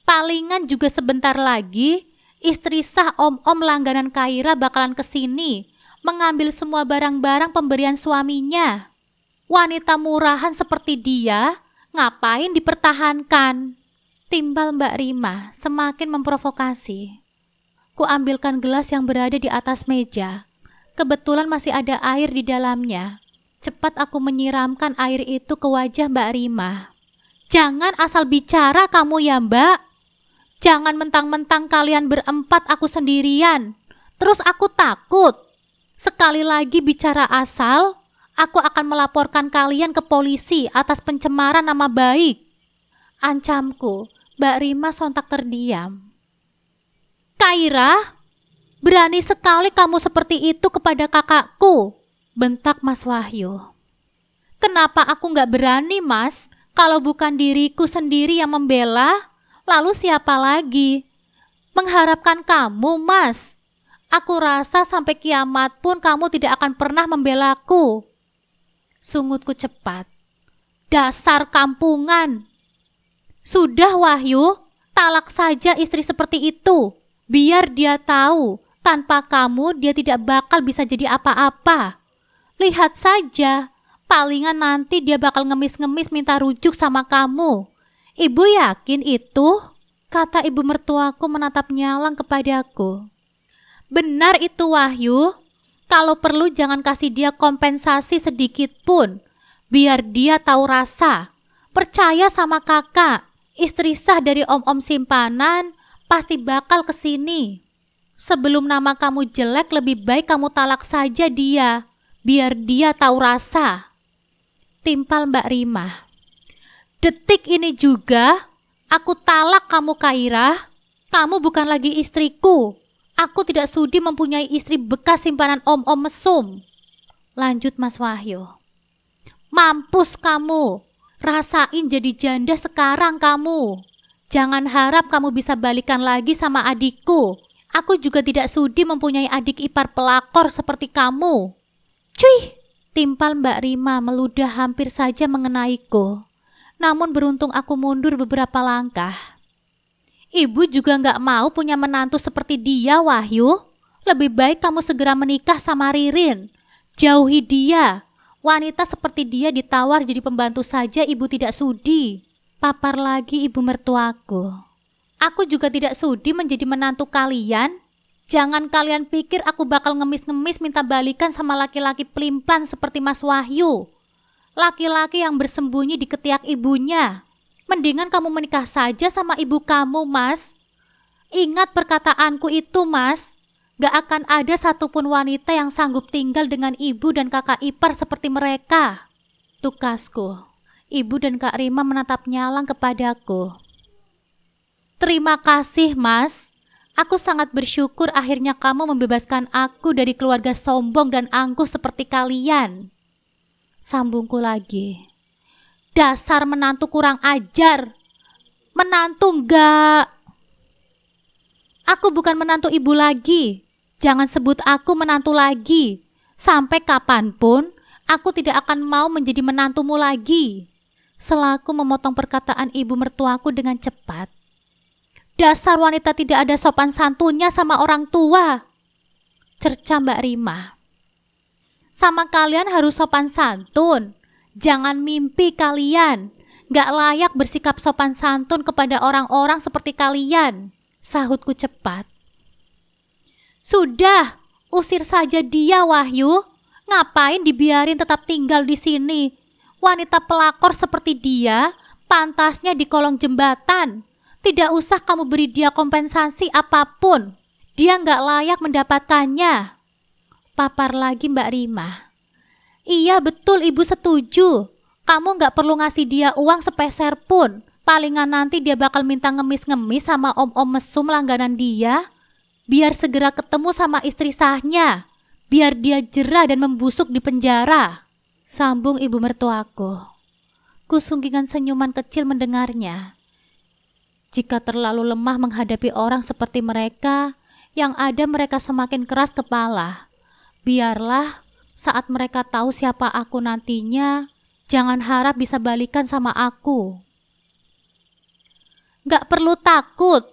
Palingan juga sebentar lagi, istri sah om-om langganan Kaira bakalan kesini, mengambil semua barang-barang pemberian suaminya. Wanita murahan seperti dia, ngapain dipertahankan? Timbal Mbak Rima semakin memprovokasi. Kuambilkan gelas yang berada di atas meja. Kebetulan masih ada air di dalamnya. Cepat aku menyiramkan air itu ke wajah Mbak Rima. Jangan asal bicara kamu ya Mbak. Jangan mentang-mentang kalian berempat aku sendirian. Terus aku takut. Sekali lagi bicara asal, aku akan melaporkan kalian ke polisi atas pencemaran nama baik. Ancamku. Mbak Rima sontak terdiam. Kaira, berani sekali kamu seperti itu kepada kakakku, bentak Mas Wahyu. Kenapa aku nggak berani, Mas? Kalau bukan diriku sendiri yang membela, lalu siapa lagi? Mengharapkan kamu, Mas. Aku rasa sampai kiamat pun kamu tidak akan pernah membelaku. Sungutku cepat. Dasar kampungan. Sudah Wahyu, talak saja istri seperti itu. Biar dia tahu, tanpa kamu dia tidak bakal bisa jadi apa-apa. Lihat saja, palingan nanti dia bakal ngemis-ngemis minta rujuk sama kamu. Ibu yakin itu? Kata ibu mertuaku menatap nyalang kepadaku. Benar itu Wahyu. Kalau perlu jangan kasih dia kompensasi sedikit pun. Biar dia tahu rasa. Percaya sama kakak. Istri sah dari om-om simpanan pasti bakal kesini. Sebelum nama kamu jelek lebih baik kamu talak saja dia. Biar dia tahu rasa. Timpal Mbak Rima. Detik ini juga aku talak kamu Kaira. Kamu bukan lagi istriku. Aku tidak sudi mempunyai istri bekas simpanan om-om mesum. Lanjut Mas Wahyu. Mampus kamu. Rasain jadi janda sekarang kamu. Jangan harap kamu bisa balikan lagi sama adikku. Aku juga tidak sudi mempunyai adik ipar pelakor seperti kamu. Cuy! Timpal Mbak Rima meludah hampir saja mengenaiku. Namun beruntung aku mundur beberapa langkah. Ibu juga nggak mau punya menantu seperti dia, Wahyu. Lebih baik kamu segera menikah sama Ririn. Jauhi dia. Wanita seperti dia ditawar jadi pembantu saja ibu tidak sudi. Papar lagi ibu mertuaku. Aku juga tidak sudi menjadi menantu kalian. Jangan kalian pikir aku bakal ngemis-ngemis minta balikan sama laki-laki pelimplan seperti Mas Wahyu. Laki-laki yang bersembunyi di ketiak ibunya. Mendingan kamu menikah saja sama ibu kamu, Mas. Ingat perkataanku itu, Mas. Gak akan ada satupun wanita yang sanggup tinggal dengan ibu dan kakak ipar seperti mereka. Tukasku. Ibu dan Kak Rima menatap nyalang kepadaku. Terima kasih, Mas. Aku sangat bersyukur akhirnya kamu membebaskan aku dari keluarga sombong dan angkuh seperti kalian. Sambungku lagi. Dasar menantu kurang ajar. Menantu enggak. Aku bukan menantu ibu lagi. Jangan sebut aku menantu lagi. Sampai kapanpun, aku tidak akan mau menjadi menantumu lagi. Selaku memotong perkataan ibu mertuaku dengan cepat. Dasar wanita tidak ada sopan santunnya sama orang tua. Cerca Mbak Rima. Sama kalian harus sopan santun. Jangan mimpi kalian. Gak layak bersikap sopan santun kepada orang-orang seperti kalian. Sahutku cepat. Sudah, usir saja dia, Wahyu. Ngapain dibiarin tetap tinggal di sini? Wanita pelakor seperti dia, pantasnya di kolong jembatan. Tidak usah kamu beri dia kompensasi apapun. Dia nggak layak mendapatkannya. Papar lagi Mbak Rima. Iya betul ibu setuju. Kamu nggak perlu ngasih dia uang sepeser pun. Palingan nanti dia bakal minta ngemis-ngemis sama om-om mesum langganan dia. Biar segera ketemu sama istri sahnya. Biar dia jera dan membusuk di penjara. Sambung ibu mertuaku. Kusungkingan senyuman kecil mendengarnya. Jika terlalu lemah menghadapi orang seperti mereka, yang ada mereka semakin keras kepala. Biarlah saat mereka tahu siapa aku nantinya, jangan harap bisa balikan sama aku. Gak perlu takut.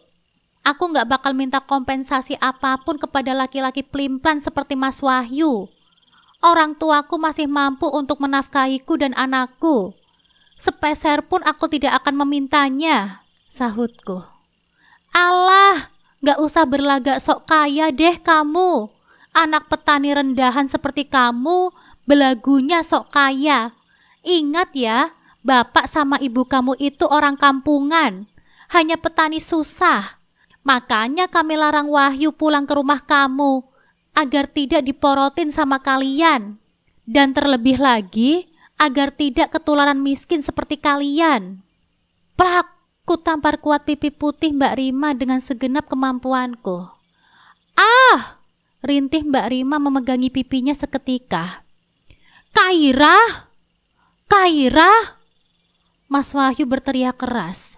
Aku gak bakal minta kompensasi apapun kepada laki-laki pelimplan seperti Mas Wahyu. Orang tuaku masih mampu untuk menafkahiku dan anakku. Sepeser pun aku tidak akan memintanya. Sahutku. Alah, gak usah berlagak sok kaya deh kamu. Anak petani rendahan seperti kamu, belagunya sok kaya. Ingat ya, bapak sama ibu kamu itu orang kampungan. Hanya petani susah. Makanya kami larang Wahyu pulang ke rumah kamu, agar tidak diporotin sama kalian. Dan terlebih lagi, agar tidak ketularan miskin seperti kalian. Plak! Ku tampar kuat pipi putih Mbak Rima dengan segenap kemampuanku. Ah! Rintih Mbak Rima memegangi pipinya seketika. Kairah! Kairah! Mas Wahyu berteriak keras.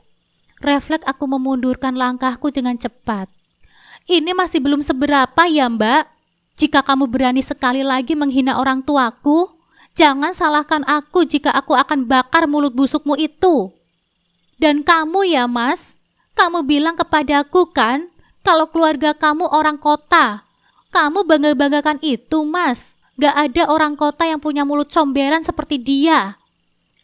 Refleks aku memundurkan langkahku dengan cepat. Ini masih belum seberapa ya Mbak. Jika kamu berani sekali lagi menghina orang tuaku, jangan salahkan aku jika aku akan bakar mulut busukmu itu. Dan kamu ya Mas, kamu bilang kepadaku kan, kalau keluarga kamu orang kota. Kamu bangga-banggakan itu Mas, gak ada orang kota yang punya mulut comberan seperti dia.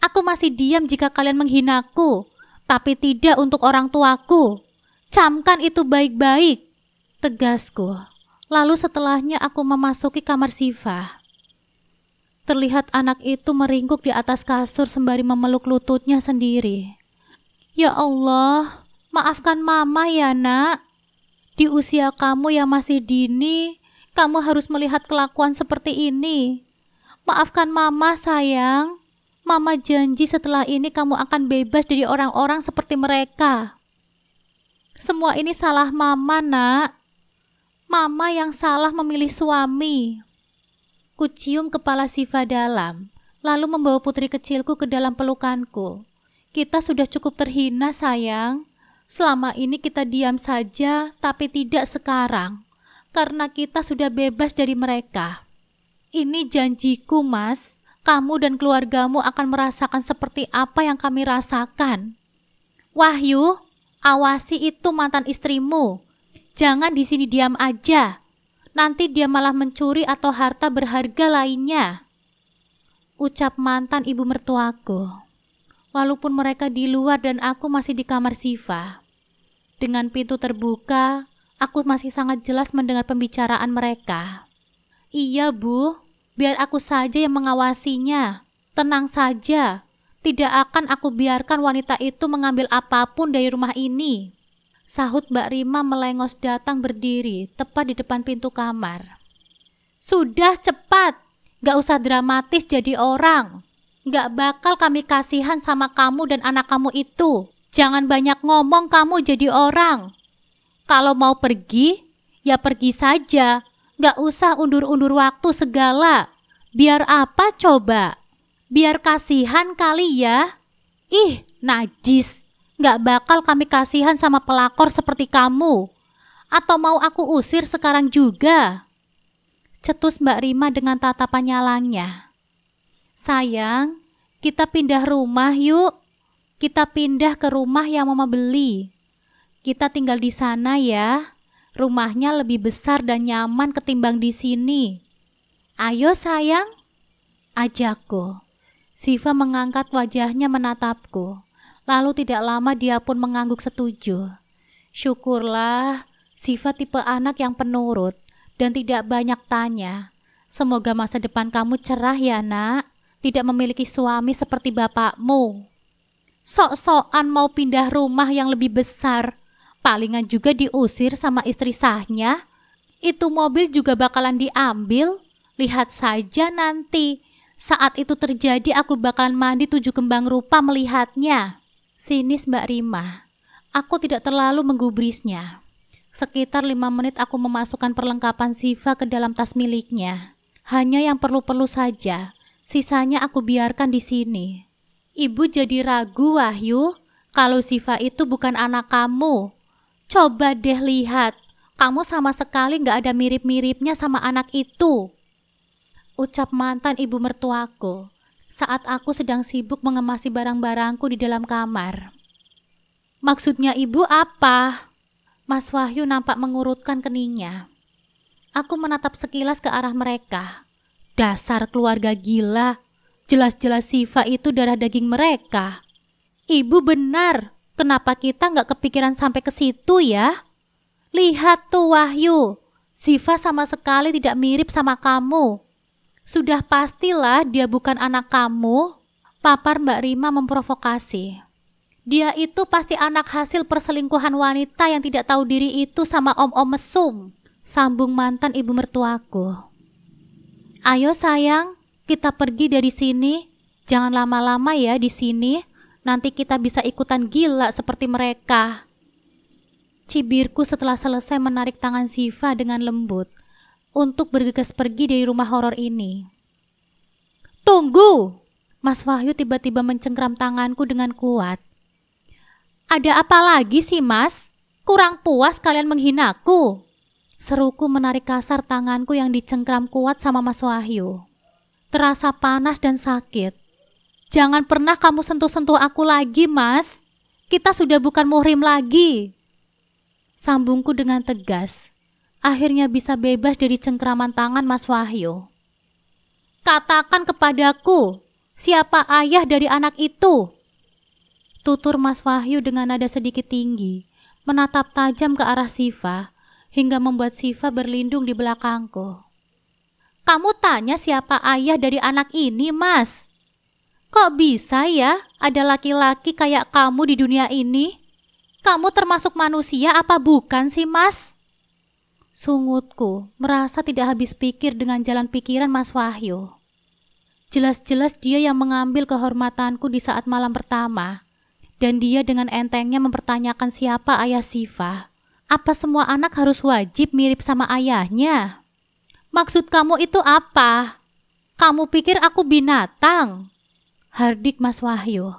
Aku masih diam jika kalian menghinaku, tapi tidak untuk orang tuaku. Camkan itu baik-baik, tegasku. Lalu setelahnya aku memasuki kamar Siva. Terlihat anak itu meringkuk di atas kasur sembari memeluk lututnya sendiri. Ya Allah, maafkan Mama ya nak. Di usia kamu yang masih dini, kamu harus melihat kelakuan seperti ini. Maafkan Mama sayang. Mama janji setelah ini kamu akan bebas dari orang-orang seperti mereka. Semua ini salah Mama nak. Mama yang salah memilih suami. Kucium kepala Siva dalam, lalu membawa putri kecilku ke dalam pelukanku. Kita sudah cukup terhina sayang. Selama ini kita diam saja, tapi tidak sekarang. Karena kita sudah bebas dari mereka. Ini janjiku Mas, kamu dan keluargamu akan merasakan seperti apa yang kami rasakan. Wahyu, awasi itu mantan istrimu. Jangan di sini diam aja. Nanti dia malah mencuri atau harta berharga lainnya. Ucap mantan ibu mertuaku. Walaupun mereka di luar dan aku masih di kamar Siva. Dengan pintu terbuka, Aku masih sangat jelas mendengar pembicaraan mereka. Iya, Bu. Biar aku saja yang mengawasinya. Tenang saja. Tidak akan aku biarkan wanita itu mengambil apapun dari rumah ini. Sahut Mbak Rima melengos datang berdiri tepat di depan pintu kamar. Sudah cepat. Gak usah dramatis jadi orang. Gak bakal kami kasihan sama kamu dan anak kamu itu. Jangan banyak ngomong kamu jadi orang. Kalau mau pergi, ya pergi saja. Gak usah undur-undur waktu segala. Biar apa coba? Biar kasihan kali ya. Ih, najis. Gak bakal kami kasihan sama pelakor seperti kamu. Atau mau aku usir sekarang juga? Cetus Mbak Rima dengan tatapan nyalangnya. Sayang, kita pindah rumah yuk. Kita pindah ke rumah yang Mama beli. Kita tinggal di sana ya. Rumahnya lebih besar dan nyaman ketimbang di sini. Ayo sayang, ajakku. Siva mengangkat wajahnya menatapku. Lalu tidak lama dia pun mengangguk setuju. Syukurlah, Siva tipe anak yang penurut dan tidak banyak tanya. Semoga masa depan kamu cerah ya nak. Tidak memiliki suami seperti bapakmu. Sok-sokan mau pindah rumah yang lebih besar. Palingan juga diusir sama istri sahnya. Itu mobil juga bakalan diambil. Lihat saja nanti. Saat itu terjadi aku bakalan mandi 7 kembang rupa melihatnya. Sinis Mbak Rima. Aku tidak terlalu menggubrisnya. Sekitar 5 menit aku memasukkan perlengkapan Siva ke dalam tas miliknya. Hanya yang perlu-perlu saja. Sisanya aku biarkan di sini. Ibu jadi ragu, Wahyu, kalau Siva itu bukan anak kamu. Coba deh lihat, kamu sama sekali gak ada mirip-miripnya sama anak itu. Ucap mantan ibu mertuaku saat aku sedang sibuk mengemasi barang-barangku di dalam kamar. Maksudnya ibu apa? Mas Wahyu nampak mengurutkan keningnya. Aku menatap sekilas ke arah mereka. Dasar keluarga gila. Jelas-jelas Siva itu darah daging mereka. Ibu benar. Kenapa kita nggak kepikiran sampai ke situ ya? Lihat tuh Wahyu. Siva sama sekali tidak mirip sama kamu. Sudah pastilah dia bukan anak kamu. Papar Mbak Rima memprovokasi. Dia itu pasti anak hasil perselingkuhan wanita yang tidak tahu diri itu sama om-om mesum. Sambung mantan ibu mertuaku. Ayo sayang, kita pergi dari sini. Jangan lama-lama ya di sini. Nanti kita bisa ikutan gila seperti mereka. Cibirku setelah selesai menarik tangan Siva dengan lembut untuk bergegas pergi dari rumah horor ini. Tunggu! Mas Wahyu tiba-tiba mencengkram tanganku dengan kuat. Ada apa lagi sih mas? Kurang puas kalian menghinaku? Seruku menarik kasar tanganku yang dicengkram kuat sama Mas Wahyu. Terasa panas dan sakit. Jangan pernah kamu sentuh-sentuh aku lagi, Mas. Kita sudah bukan muhrim lagi. Sambungku dengan tegas. Akhirnya bisa bebas dari cengkraman tangan Mas Wahyu. Katakan kepadaku, siapa ayah dari anak itu? Tutur Mas Wahyu dengan nada sedikit tinggi, menatap tajam ke arah Siva, hingga membuat Siva berlindung di belakangku. Kamu tanya siapa ayah dari anak ini, Mas? Kok bisa ya ada laki-laki kayak kamu di dunia ini? Kamu termasuk manusia apa bukan sih, Mas? Sungutku merasa tidak habis pikir dengan jalan pikiran Mas Wahyu. Jelas-jelas dia yang mengambil kehormatanku di saat malam pertama, dan dia dengan entengnya mempertanyakan siapa ayah Siva. Apa semua anak harus wajib mirip sama ayahnya? Maksud kamu itu apa? Kamu pikir aku binatang? Hardik Mas Wahyu.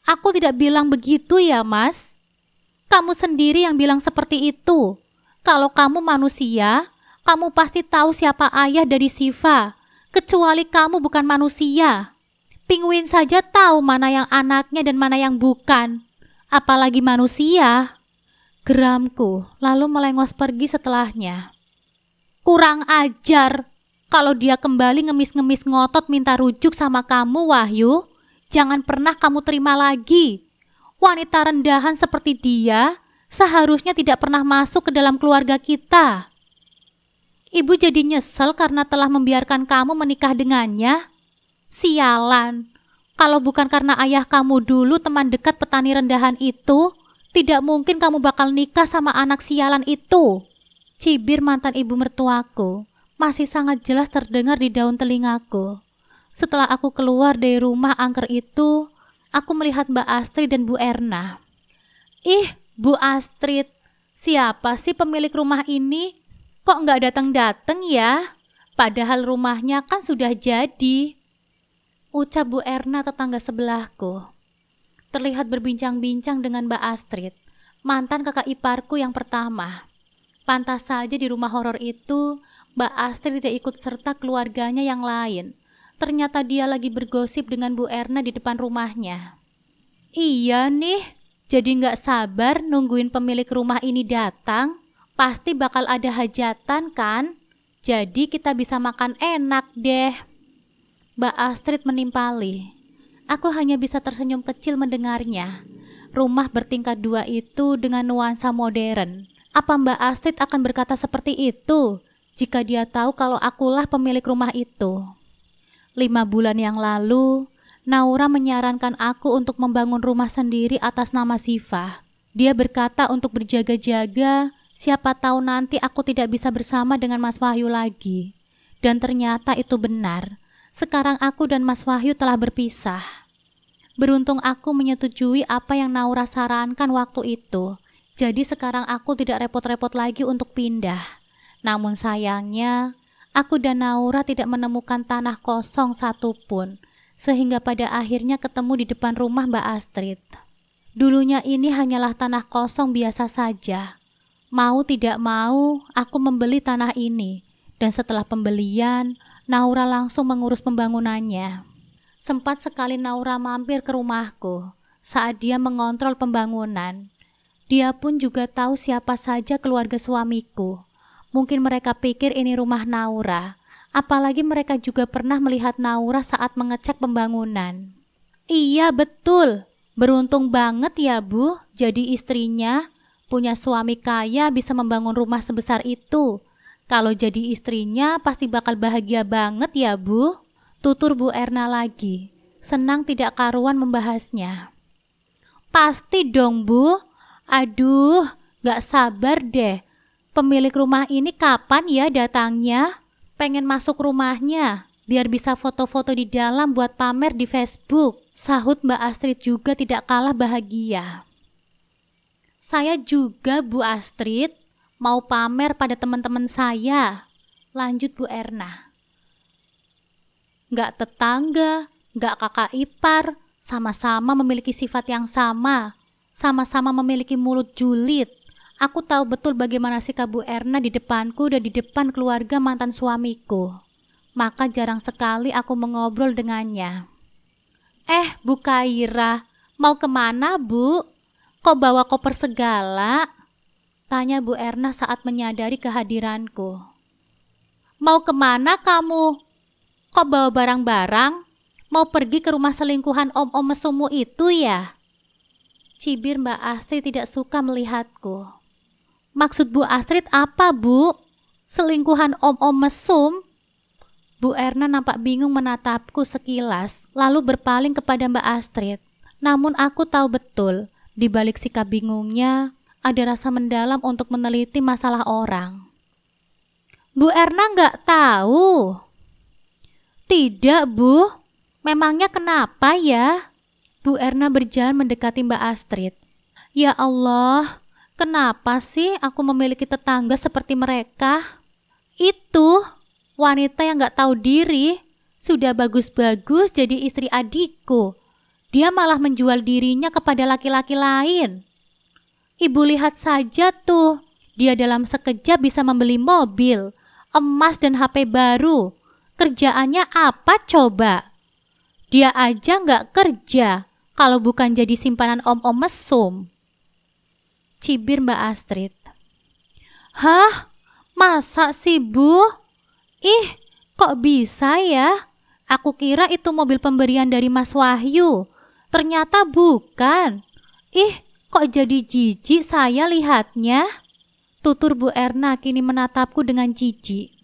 Aku tidak bilang begitu ya, Mas. Kamu sendiri yang bilang seperti itu. Kalau kamu manusia, kamu pasti tahu siapa ayah dari Siva. Kecuali kamu bukan manusia. Penguin saja tahu mana yang anaknya dan mana yang bukan. Apalagi manusia. Geramku, lalu melengos pergi setelahnya. Kurang ajar. Kalau dia kembali ngemis-ngemis ngotot minta rujuk sama kamu, Wahyu, jangan pernah kamu terima lagi. Wanita rendahan seperti dia seharusnya tidak pernah masuk ke dalam keluarga kita. Ibu jadi nyesel karena telah membiarkan kamu menikah dengannya. Sialan, kalau bukan karena ayah kamu dulu teman dekat petani rendahan itu, tidak mungkin kamu bakal nikah sama anak sialan itu. Cibir mantan ibu mertuaku masih sangat jelas terdengar di daun telingaku. Setelah aku keluar dari rumah angker itu, aku melihat Mbak Astrid dan Bu Erna. Ih, Bu Astrid, siapa sih pemilik rumah ini? Kok nggak datang-datang ya? Padahal rumahnya kan sudah jadi. Ucap Bu Erna tetangga sebelahku. Terlihat berbincang-bincang dengan Mbak Astrid, mantan kakak iparku yang pertama. Pantas saja di rumah horor itu, Mbak Astrid tidak ikut serta keluarganya yang lain. Ternyata dia lagi bergosip dengan Bu Erna di depan rumahnya. Iya nih, jadi nggak sabar nungguin pemilik rumah ini datang. Pasti bakal ada hajatan kan? Jadi kita bisa makan enak deh. Mbak Astrid menimpali. Aku hanya bisa tersenyum kecil mendengarnya. Rumah bertingkat 2 itu dengan nuansa modern. Apa Mbak Astrid akan berkata seperti itu jika dia tahu kalau akulah pemilik rumah itu? 5 bulan yang lalu, Naura menyarankan aku untuk membangun rumah sendiri atas nama Siva. Dia berkata untuk berjaga-jaga, siapa tahu nanti aku tidak bisa bersama dengan Mas Wahyu lagi. Dan ternyata itu benar. Sekarang aku dan Mas Wahyu telah berpisah. Beruntung aku menyetujui apa yang Naura sarankan waktu itu. Jadi sekarang aku tidak repot-repot lagi untuk pindah. Namun sayangnya, aku dan Naura tidak menemukan tanah kosong satupun. Sehingga pada akhirnya ketemu di depan rumah Mbak Astrid. Dulunya ini hanyalah tanah kosong biasa saja. Mau tidak mau, aku membeli tanah ini. Dan setelah pembelian, Naura langsung mengurus pembangunannya. Sempat sekali Naura mampir ke rumahku saat dia mengontrol pembangunan. Dia pun juga tahu siapa saja keluarga suamiku. Mungkin mereka pikir ini rumah Naura. Apalagi mereka juga pernah melihat Naura saat mengecek pembangunan. Iya betul, beruntung banget ya Bu, jadi istrinya. Punya suami kaya bisa membangun rumah sebesar itu. Kalau jadi istrinya pasti bakal bahagia banget ya Bu. Tutur Bu Erna lagi. Senang tidak karuan membahasnya. Pasti dong Bu. Aduh, gak sabar deh. Pemilik rumah ini kapan ya datangnya? Pengen masuk rumahnya, biar bisa foto-foto di dalam buat pamer di Facebook. Sahut Mbak Astrid juga tidak kalah bahagia. Saya juga Bu Astrid. Mau pamer pada teman-teman saya. Lanjut Bu Erna. Nggak tetangga, nggak kakak ipar, sama-sama memiliki sifat yang sama. Sama-sama memiliki mulut julid. Aku tahu betul bagaimana sikap Bu Erna di depanku dan di depan keluarga mantan suamiku. Maka jarang sekali aku mengobrol dengannya. Bu Kaira, mau kemana Bu? Kok bawa koper segala? Tanya Bu Erna saat menyadari kehadiranku. Mau kemana kamu? Kok bawa barang-barang? Mau pergi ke rumah selingkuhan om-om mesummu itu ya? Cibir Mbak Astrid tidak suka melihatku. Maksud Bu Astrid apa Bu? Selingkuhan om-om mesum? Bu Erna nampak bingung menatapku sekilas, lalu berpaling kepada Mbak Astrid. Namun aku tahu betul, di balik sikap bingungnya, ada rasa mendalam untuk meneliti masalah orang. Bu Erna nggak tahu. Tidak, Bu. Memangnya kenapa ya? Bu Erna berjalan mendekati Mbak Astrid. Ya Allah, kenapa sih aku memiliki tetangga seperti mereka? Itu, wanita yang nggak tahu diri, sudah bagus-bagus jadi istri adikku. Dia malah menjual dirinya kepada laki-laki lain. Ibu lihat saja tuh, dia dalam sekejap bisa membeli mobil, emas dan HP baru. Kerjaannya apa coba? Dia aja nggak kerja, kalau bukan jadi simpanan om-om mesum. Cibir Mbak Astrid. Hah? Masa sih Bu? Ih, kok bisa ya? Aku kira itu mobil pemberian dari Mas Wahyu. Ternyata bukan. Ih, Kok jadi jijik saya lihatnya? Tutur Bu Erna kini menatapku dengan jijik.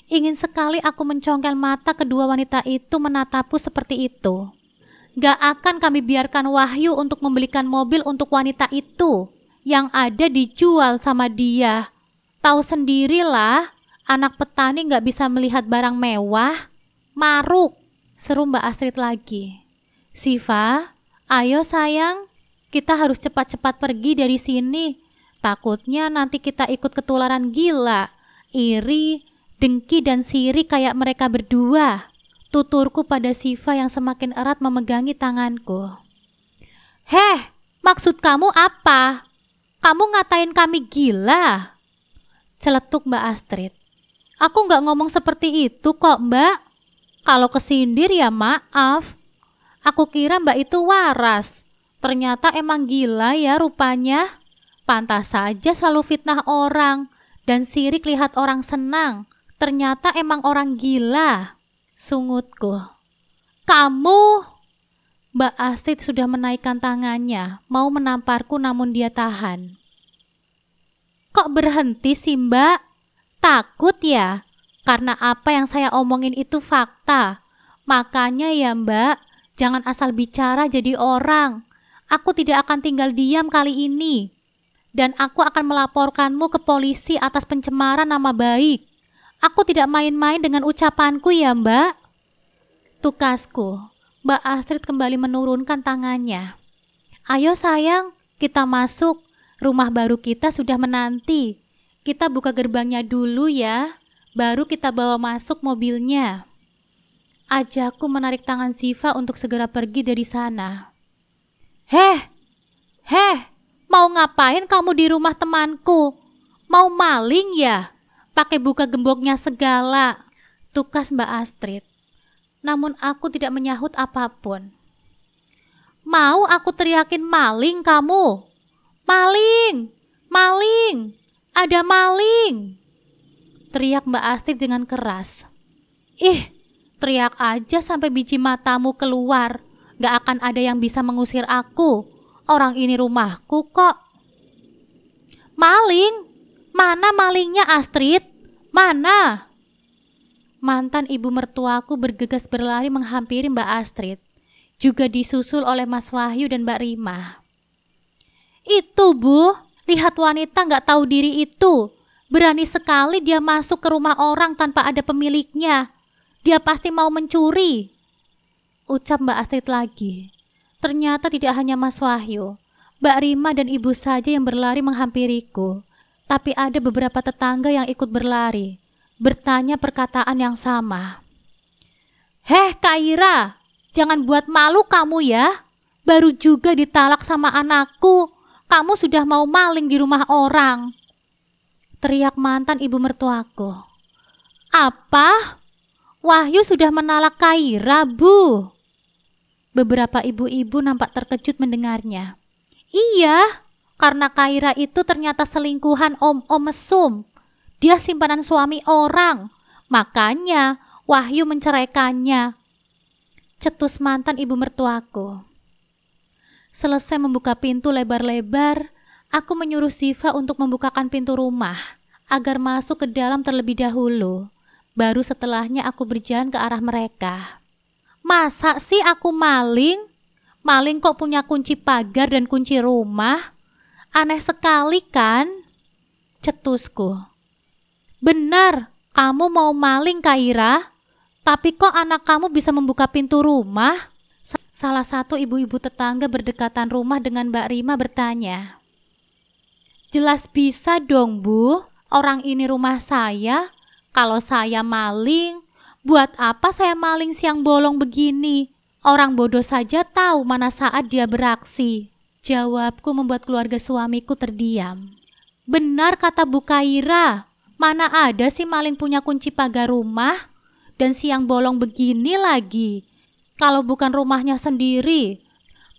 Ingin sekali aku mencongkel mata kedua wanita itu menatapku seperti itu. Gak akan kami biarkan Wahyu untuk membelikan mobil untuk wanita itu. Yang ada dijual sama dia. Tahu sendirilah, anak petani gak bisa melihat barang mewah. Maruk, seru Mbak Astrid lagi. Siva, ayo sayang, kita harus cepat-cepat pergi dari sini. Takutnya nanti kita ikut ketularan gila, iri, dengki dan sirik kayak mereka berdua. Tuturku pada Siva yang semakin erat memegangi tanganku. Heh, maksud kamu apa? Kamu ngatain kami gila? Celetuk Mbak Astrid. Aku gak ngomong seperti itu kok Mbak. Kalau kesindir ya maaf. Aku kira Mbak itu waras. Ternyata emang gila ya rupanya. Pantas saja selalu fitnah orang dan sirik lihat orang senang. Ternyata emang orang gila. Sungutku. Kamu? Mbak Astrid sudah menaikkan tangannya, mau menamparku namun dia tahan. Kok berhenti sih Mbak? Takut ya? Karena apa yang saya omongin itu fakta. Makanya ya Mbak, jangan asal bicara jadi orang. Aku tidak akan tinggal diam kali ini. Dan aku akan melaporkanmu ke polisi atas pencemaran nama baik. Aku tidak main-main dengan ucapanku ya Mbak. Tukasku, Mbak Astrid kembali menurunkan tangannya. Ayo sayang, kita masuk. Rumah baru kita sudah menanti. Kita buka gerbangnya dulu ya, baru kita bawa masuk mobilnya. Ajakku menarik tangan Siva untuk segera pergi dari sana. Heh, mau ngapain kamu di rumah temanku? Mau maling ya? Pakai buka gemboknya segala. Tukas Mbak Astrid. Namun aku tidak menyahut apapun. Mau aku teriakin maling kamu? Maling! Maling! Ada maling! Teriak Mbak Astrid dengan keras. Ih, teriak aja sampai biji matamu keluar. Gak akan ada yang bisa mengusir aku. Orang ini rumahku kok. Maling? Mana malingnya Astrid? Mana? Mantan ibu mertuaku bergegas berlari menghampiri Mbak Astrid. Juga disusul oleh Mas Wahyu dan Mbak Rima. Itu Bu, lihat wanita gak tahu diri itu. Berani sekali dia masuk ke rumah orang tanpa ada pemiliknya. Dia pasti mau mencuri. Ucap Mbak Astrid lagi. Ternyata tidak hanya Mas Wahyu, Mbak Rima dan ibu saja yang berlari menghampiriku. Tapi ada beberapa tetangga yang ikut berlari, bertanya perkataan yang sama. Heh Kak Ira, jangan buat malu kamu ya. Baru juga ditalak sama anakku, kamu sudah mau maling di rumah orang. Teriak mantan ibu mertuaku. Apa? Wahyu sudah menalak Kak Ira, Bu. Beberapa ibu-ibu nampak terkejut mendengarnya. Iya, karena Kak Ira itu ternyata selingkuhan om-om mesum. Dia simpanan suami orang. Makanya Wahyu menceraikannya. Cetus mantan ibu mertuaku. Selesai membuka pintu lebar-lebar, aku menyuruh Siva untuk membukakan pintu rumah agar masuk ke dalam terlebih dahulu. Baru setelahnya aku berjalan ke arah mereka. Masa sih aku maling? Maling kok punya kunci pagar dan kunci rumah? Aneh sekali kan? Cetusku. Benar, kamu mau maling Kak Ira? Tapi kok anak kamu bisa membuka pintu rumah? Salah satu ibu-ibu tetangga berdekatan rumah dengan Mbak Rima bertanya. Jelas bisa dong Bu, orang ini rumah saya. Kalau saya maling, buat apa saya maling siang bolong begini? Orang bodoh saja tahu mana saat dia beraksi. Jawabku membuat keluarga suamiku terdiam. Benar kata Bu Kaira, mana ada sih maling punya kunci pagar rumah? Dan siang bolong begini lagi. Kalau bukan rumahnya sendiri.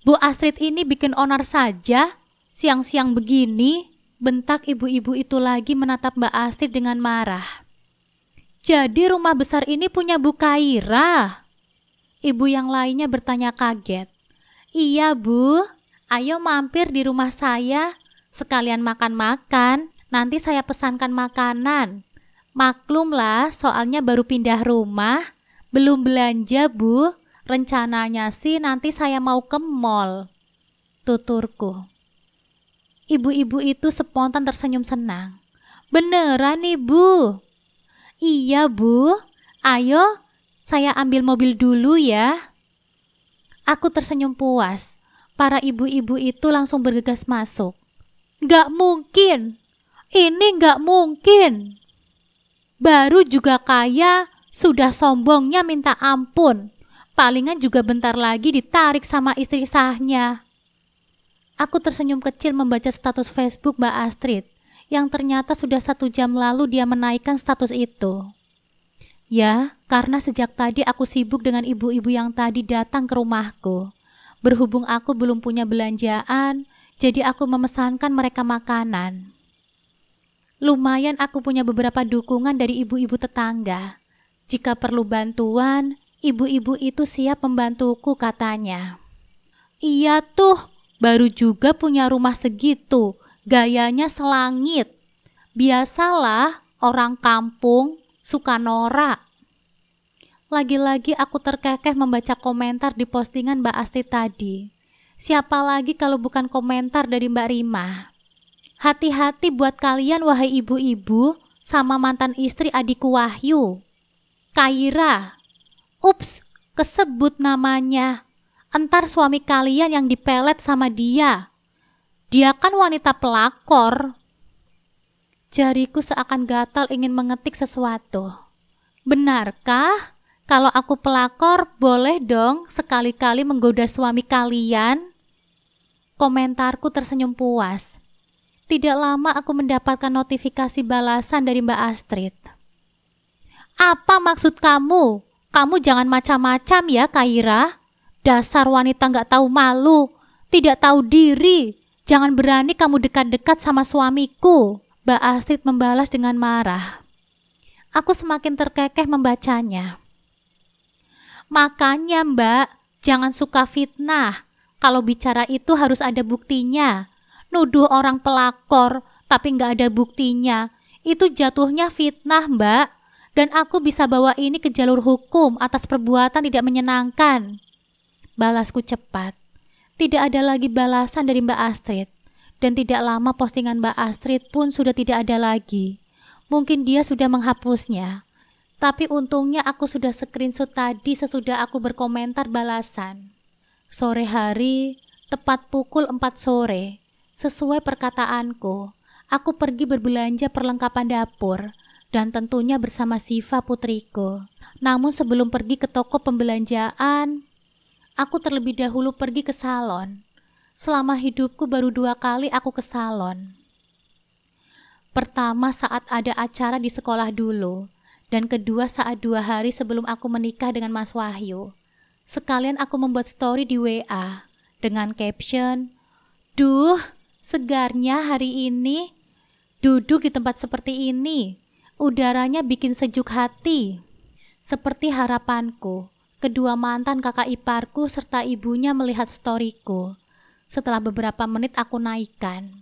Bu Astrid ini bikin onar saja. Siang-siang begini, bentak ibu-ibu itu lagi menatap Mbak Astrid dengan marah. Jadi rumah besar ini punya Bu Kaira? Ibu yang lainnya bertanya kaget. Iya Bu, Ayo mampir di rumah saya, sekalian makan-makan, nanti saya pesankan makanan. Maklumlah, soalnya baru pindah rumah, belum belanja, Bu. Rencananya sih nanti saya mau ke mall, tuturku. Ibu-ibu itu spontan tersenyum senang. Beneran nih, Bu? Iya, Bu. Ayo, saya ambil mobil dulu ya. Aku tersenyum puas. Para ibu-ibu itu langsung bergegas masuk. Gak mungkin. Ini gak mungkin. Baru juga kaya, sudah sombongnya minta ampun. Palingan juga bentar lagi ditarik sama istri sahnya. Aku tersenyum kecil membaca status Facebook Mbak Astrid, yang ternyata sudah 1 jam lalu dia menaikkan status itu. Ya, karena sejak tadi aku sibuk dengan ibu-ibu yang tadi datang ke rumahku. Berhubung aku belum punya belanjaan, jadi aku memesankan mereka makanan. Lumayan aku punya beberapa dukungan dari ibu-ibu tetangga. Jika perlu bantuan, ibu-ibu itu siap membantuku katanya. Iya tuh, baru juga punya rumah segitu, gayanya selangit. Biasalah orang kampung suka norak. Lagi-lagi aku terkekeh membaca komentar di postingan Mbak Astrid tadi. Siapa lagi kalau bukan komentar dari Mbak Rima? Hati-hati buat kalian wahai ibu-ibu sama mantan istri adikku Wahyu. Kaira. Ups, kesebut namanya. Entar suami kalian yang dipelet sama dia. Dia kan wanita pelakor. Jariku seakan gatal ingin mengetik sesuatu. Benarkah? Kalau aku pelakor, boleh dong sekali-kali menggoda suami kalian? Komentarku tersenyum puas. Tidak lama aku mendapatkan notifikasi balasan dari Mbak Astrid. Apa maksud kamu? Kamu jangan macam-macam ya, Kaira. Dasar wanita gak tahu malu, tidak tahu diri. Jangan berani kamu dekat-dekat sama suamiku. Mbak Astrid membalas dengan marah. Aku semakin terkekeh membacanya. Makanya Mbak, jangan suka fitnah. Kalau bicara itu harus ada buktinya. Nuduh orang pelakor, tapi nggak ada buktinya. Itu jatuhnya fitnah Mbak. Dan aku bisa bawa ini ke jalur hukum atas perbuatan tidak menyenangkan. Balasku cepat. Tidak ada lagi balasan dari Mbak Astrid. Dan tidak lama postingan Mbak Astrid pun sudah tidak ada lagi. Mungkin dia sudah menghapusnya. Tapi untungnya aku sudah screenshot tadi sesudah aku berkomentar balasan. Sore hari, tepat pukul 4 sore, sesuai perkataanku, aku pergi berbelanja perlengkapan dapur, dan tentunya bersama Siva putriku. Namun sebelum pergi ke toko pembelanjaan, aku terlebih dahulu pergi ke salon. Selama hidupku baru 2 kali aku ke salon. Pertama saat ada acara di sekolah dulu, dan kedua saat 2 hari sebelum aku menikah dengan Mas Wahyu. Sekalian aku membuat story di WA dengan caption, "Duh, segarnya hari ini, duduk di tempat seperti ini, udaranya bikin sejuk hati." Seperti harapanku, kedua mantan kakak iparku serta ibunya melihat storyku. Setelah beberapa menit aku naikkan.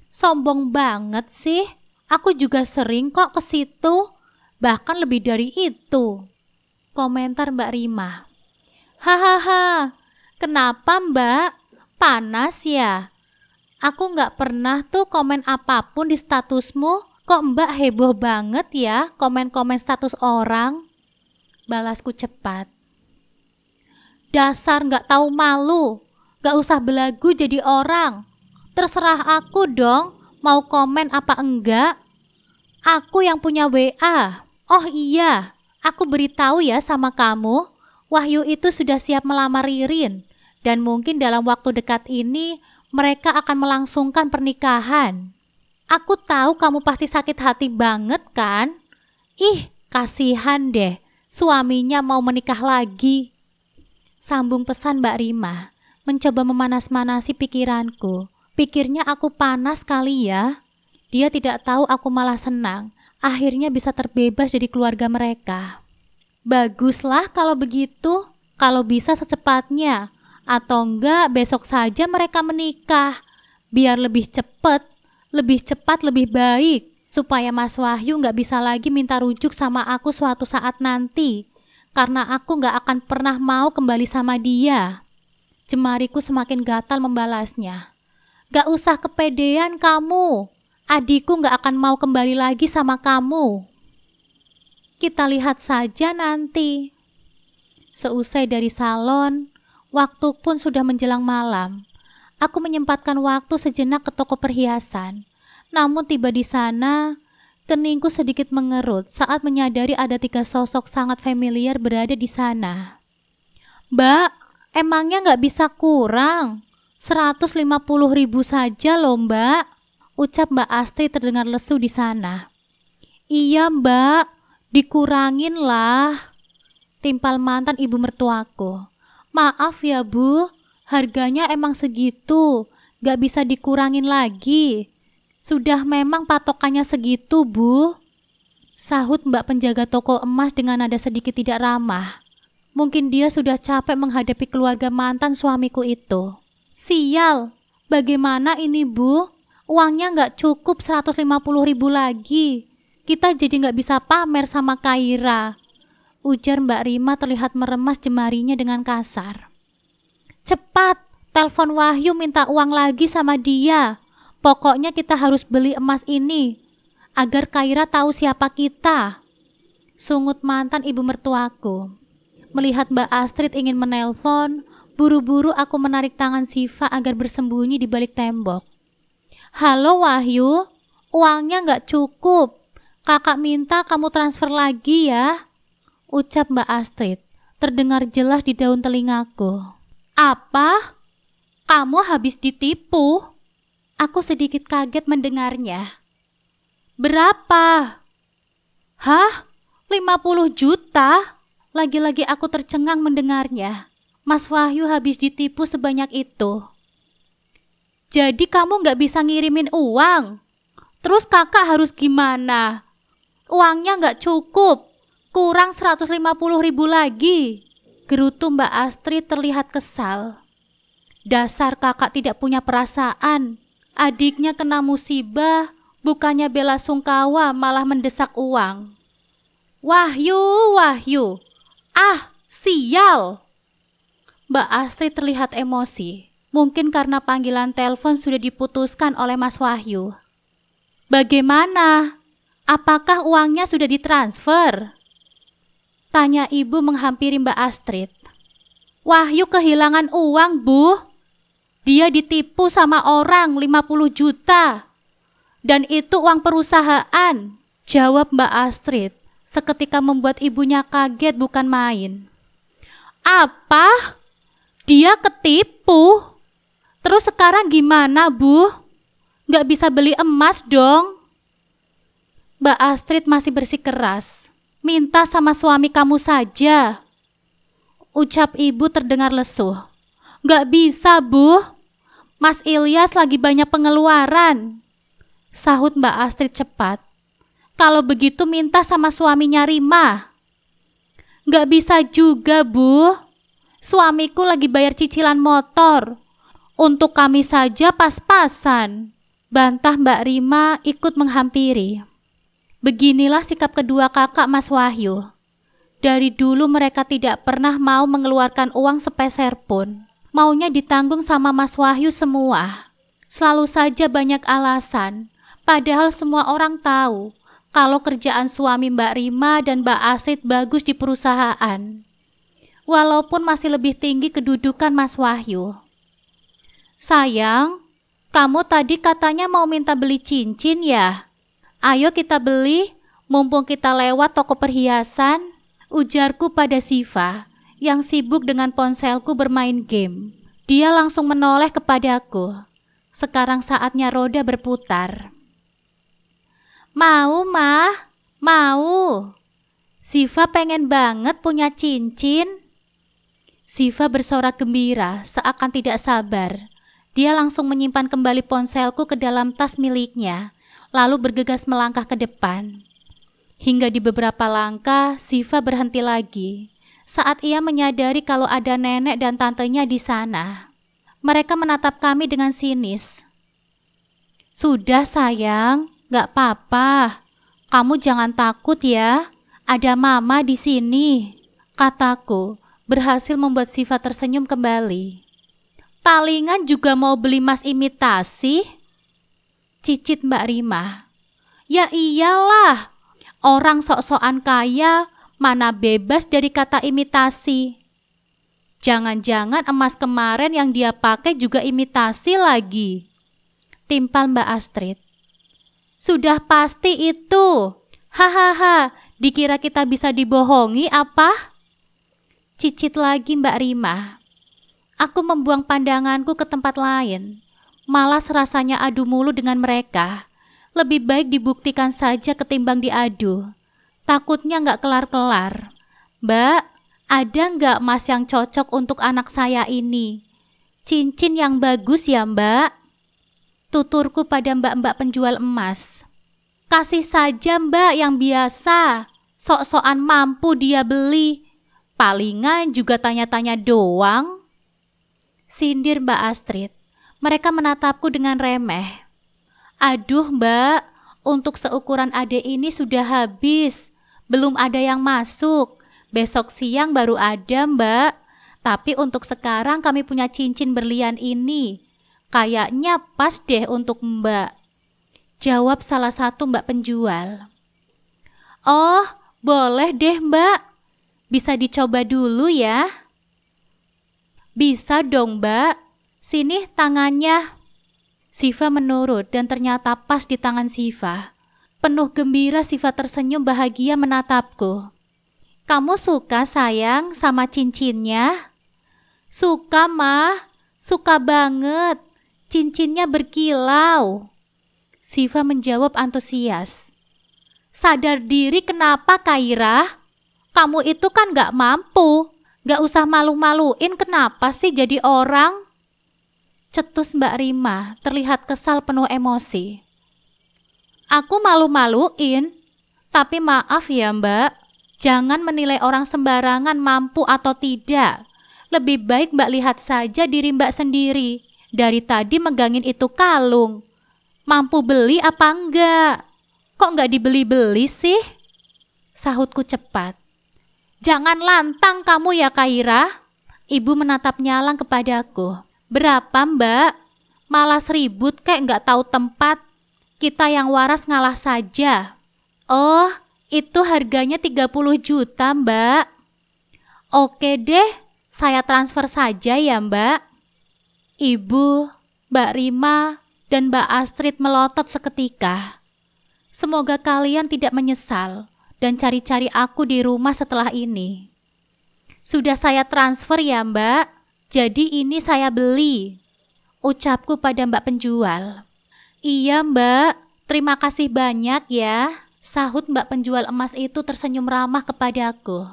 Sombong banget sih, aku juga sering kok ke situ. Bahkan lebih dari itu. Komentar Mbak Rima. Hahaha, kenapa Mbak? Panas ya? Aku nggak pernah tuh komen apapun di statusmu. Kok Mbak heboh banget ya komen-komen status orang? Balasku cepat. Dasar nggak tahu malu. Nggak usah belagu jadi orang. Terserah aku dong, mau komen apa enggak. Aku yang punya WA. Oh iya, aku beritahu ya sama kamu, Wahyu itu sudah siap melamar Ririn, dan mungkin dalam waktu dekat ini mereka akan melangsungkan pernikahan. Aku tahu kamu pasti sakit hati banget kan? Ih, kasihan deh, suaminya mau menikah lagi. Sambung pesan Mbak Rima, mencoba memanas-manasi pikiranku. Pikirnya aku panas kali ya. Dia tidak tahu aku malah senang. Akhirnya bisa terbebas dari keluarga mereka. Baguslah kalau begitu, kalau bisa secepatnya. Atau enggak besok saja mereka menikah. Biar lebih cepat, lebih baik. Supaya Mas Wahyu nggak bisa lagi minta rujuk sama aku suatu saat nanti. Karena aku nggak akan pernah mau kembali sama dia. Jemariku semakin gatal membalasnya. Gak usah kepedean kamu. Adikku gak akan mau kembali lagi sama kamu. Kita lihat saja nanti. Seusai dari salon, waktu pun sudah menjelang malam. Aku menyempatkan waktu sejenak ke toko perhiasan. Namun tiba di sana, keningku sedikit mengerut saat menyadari ada 3 sosok sangat familiar berada di sana. Mbak, emangnya nggak bisa kurang? 150.000 saja loh mbak, ucap Mbak Astrid terdengar lesu di sana. Iya mbak, dikurangin lah, timpal mantan ibu mertuaku. Maaf ya bu, harganya emang segitu, nggak bisa dikurangin lagi. Sudah memang patokannya segitu bu, sahut mbak penjaga toko emas dengan nada sedikit tidak ramah. Mungkin dia sudah capek menghadapi keluarga mantan suamiku itu. Sial, bagaimana ini bu? Uangnya nggak cukup 150.000 lagi. Kita jadi nggak bisa pamer sama Kaira. Ujar Mbak Rima terlihat meremas jemarinya dengan kasar. Cepat, telepon Wahyu minta uang lagi sama dia. Pokoknya kita harus beli emas ini, agar Kaira tahu siapa kita. Sungut mantan ibu mertuaku. Melihat Mbak Astrid ingin menelpon, buru-buru aku menarik tangan Siva agar bersembunyi di balik tembok. Halo Wahyu, uangnya nggak cukup. Kakak minta kamu transfer lagi ya, ucap Mbak Astrid. Terdengar jelas di daun telingaku. Apa? Kamu habis ditipu? Aku sedikit kaget mendengarnya. Berapa? Hah? 50 juta? Lagi-lagi aku tercengang mendengarnya. Mas Wahyu habis ditipu sebanyak itu. Jadi kamu nggak bisa ngirimin uang? Terus kakak harus gimana? Uangnya nggak cukup, kurang 150.000 lagi. Gerutu Mbak Astrid terlihat kesal. Dasar kakak tidak punya perasaan. Adiknya kena musibah, bukannya bela sungkawa malah mendesak uang. Wahyu. Ah, sial! Mbak Astrid terlihat emosi, mungkin karena panggilan telepon sudah diputuskan oleh Mas Wahyu. Bagaimana? Apakah uangnya sudah ditransfer? Tanya ibu menghampiri Mbak Astrid. Wahyu kehilangan uang, Bu. Dia ditipu sama orang 50 juta. Dan itu uang perusahaan, jawab Mbak Astrid. Seketika membuat ibunya kaget bukan main. Apa? Dia ketipu? Terus sekarang gimana, Bu? Nggak bisa beli emas dong? Mbak Astrid masih bersikeras. Minta sama suami kamu saja, ucap ibu terdengar lesuh. Nggak bisa, Bu. Mas Ilyas lagi banyak pengeluaran, sahut Mbak Astrid cepat. Kalau begitu minta sama suaminya Rima. Nggak bisa juga, Bu. Suamiku lagi bayar cicilan motor. Untuk kami saja pas-pasan, bantah Mbak Rima ikut menghampiri. Beginilah sikap kedua kakak Mas Wahyu. Dari dulu mereka tidak pernah mau mengeluarkan uang sepeser pun. Maunya ditanggung sama Mas Wahyu semua. Selalu saja banyak alasan, padahal semua orang tahu kalau kerjaan suami Mbak Rima dan Mbak Astrid bagus di perusahaan. Walaupun masih lebih tinggi kedudukan Mas Wahyu. Sayang, kamu tadi katanya mau minta beli cincin ya? Ayo kita beli, mumpung kita lewat toko perhiasan, ujarku pada Siva yang sibuk dengan ponselku bermain game. Dia langsung menoleh kepadaku. Sekarang saatnya roda berputar. Mau, Mah, mau. Siva pengen banget punya cincin. Siva bersorak gembira, seakan tidak sabar. Dia langsung menyimpan kembali ponselku ke dalam tas miliknya, lalu bergegas melangkah ke depan. Hingga di beberapa langkah, Siva berhenti lagi. saat ia menyadari kalau ada nenek dan tantenya di sana. Mereka menatap kami dengan sinis. "Sudah sayang, gak apa-apa. Kamu jangan takut ya. Ada mama di sini," kataku, berhasil membuat Siva tersenyum kembali. "Palingan juga mau beli emas imitasi?" cicit Mbak Rima. "Ya iyalah, orang sok-sokan kaya mana bebas dari kata imitasi. Jangan-jangan emas kemarin yang dia pakai juga imitasi lagi," timpal Mbak Astrid. "Sudah pasti itu. Hahaha, dikira kita bisa dibohongi apa?" cicit lagi Mbak Rima. Aku membuang pandanganku ke tempat lain. Malas rasanya adu mulu dengan mereka. Lebih baik dibuktikan saja ketimbang diadu. Takutnya nggak kelar-kelar. "Mbak, ada nggak emas yang cocok untuk anak saya ini? Cincin yang bagus ya Mbak?" tuturku pada mbak-mbak penjual emas. "Kasih saja Mbak yang biasa. Sok-sokan mampu dia beli. Palingan juga tanya-tanya doang," sindir Mbak Astrid. Mereka menatapku dengan remeh. "Aduh Mbak, untuk seukuran adek ini sudah habis. Belum ada yang masuk. Besok siang baru ada Mbak. Tapi untuk sekarang kami punya cincin berlian ini. Kayaknya pas deh untuk Mbak," jawab salah satu mbak penjual. "Oh, boleh deh Mbak. Bisa dicoba dulu ya?" "Bisa dong Mbak. Sini tangannya." Siva menurut dan ternyata pas di tangan Siva. Penuh gembira Siva tersenyum bahagia menatapku. "Kamu suka sayang sama cincinnya?" "Suka Mah, suka banget. Cincinnya berkilau," Siva menjawab antusias. "Sadar diri kenapa Kaira? Kamu itu kan gak mampu. Gak usah malu-maluin kenapa sih jadi orang?" cetus Mbak Rima, terlihat kesal penuh emosi. "Aku malu-maluin? Tapi maaf ya Mbak, jangan menilai orang sembarangan mampu atau tidak. Lebih baik Mbak lihat saja diri Mbak sendiri. Dari tadi megangin itu kalung. Mampu beli apa enggak? Kok enggak dibeli-beli sih?" sahutku cepat. "Jangan lantang kamu ya Kaira." Ibu menatap nyalang kepadaku. "Berapa Mbak? Malas ribut kayak enggak tahu tempat. Kita yang waras ngalah saja." "Oh, itu harganya 30 juta Mbak." "Oke deh, saya transfer saja ya Mbak." Ibu, Mbak Rima, dan Mbak Astrid melotot seketika. Semoga kalian tidak menyesal dan cari-cari aku di rumah setelah ini. "Sudah saya transfer ya Mbak, jadi ini saya beli," ucapku pada mbak penjual. "Iya Mbak, terima kasih banyak ya," sahut mbak penjual emas itu tersenyum ramah kepadaku.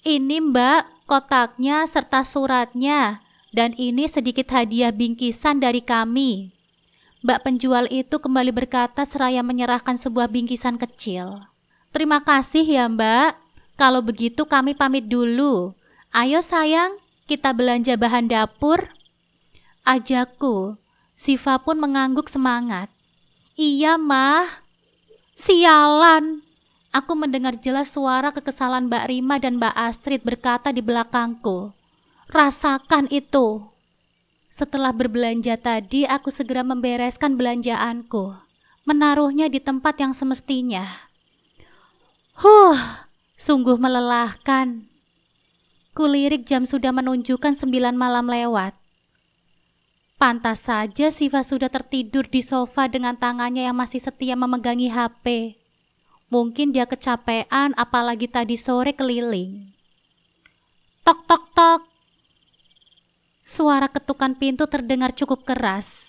"Ini Mbak, kotaknya serta suratnya, dan ini sedikit hadiah bingkisan dari kami," mbak penjual itu kembali berkata seraya menyerahkan sebuah bingkisan kecil. "Terima kasih ya Mbak. Kalau begitu kami pamit dulu. Ayo sayang, kita belanja bahan dapur," ajakku. Siva pun mengangguk semangat. "Iya Mah." Sialan. Aku mendengar jelas suara kekesalan Mbak Rima dan Mbak Astrid berkata di belakangku. "Rasakan itu." Setelah berbelanja tadi, aku segera membereskan belanjaanku, menaruhnya di tempat yang semestinya. Sungguh melelahkan. Kulirik jam sudah menunjukkan 9 malam lewat. Pantas saja Siva sudah tertidur di sofa dengan tangannya yang masih setia memegangi HP. Mungkin dia kecapean apalagi tadi sore keliling. Tok tok tok. Suara ketukan pintu terdengar cukup keras.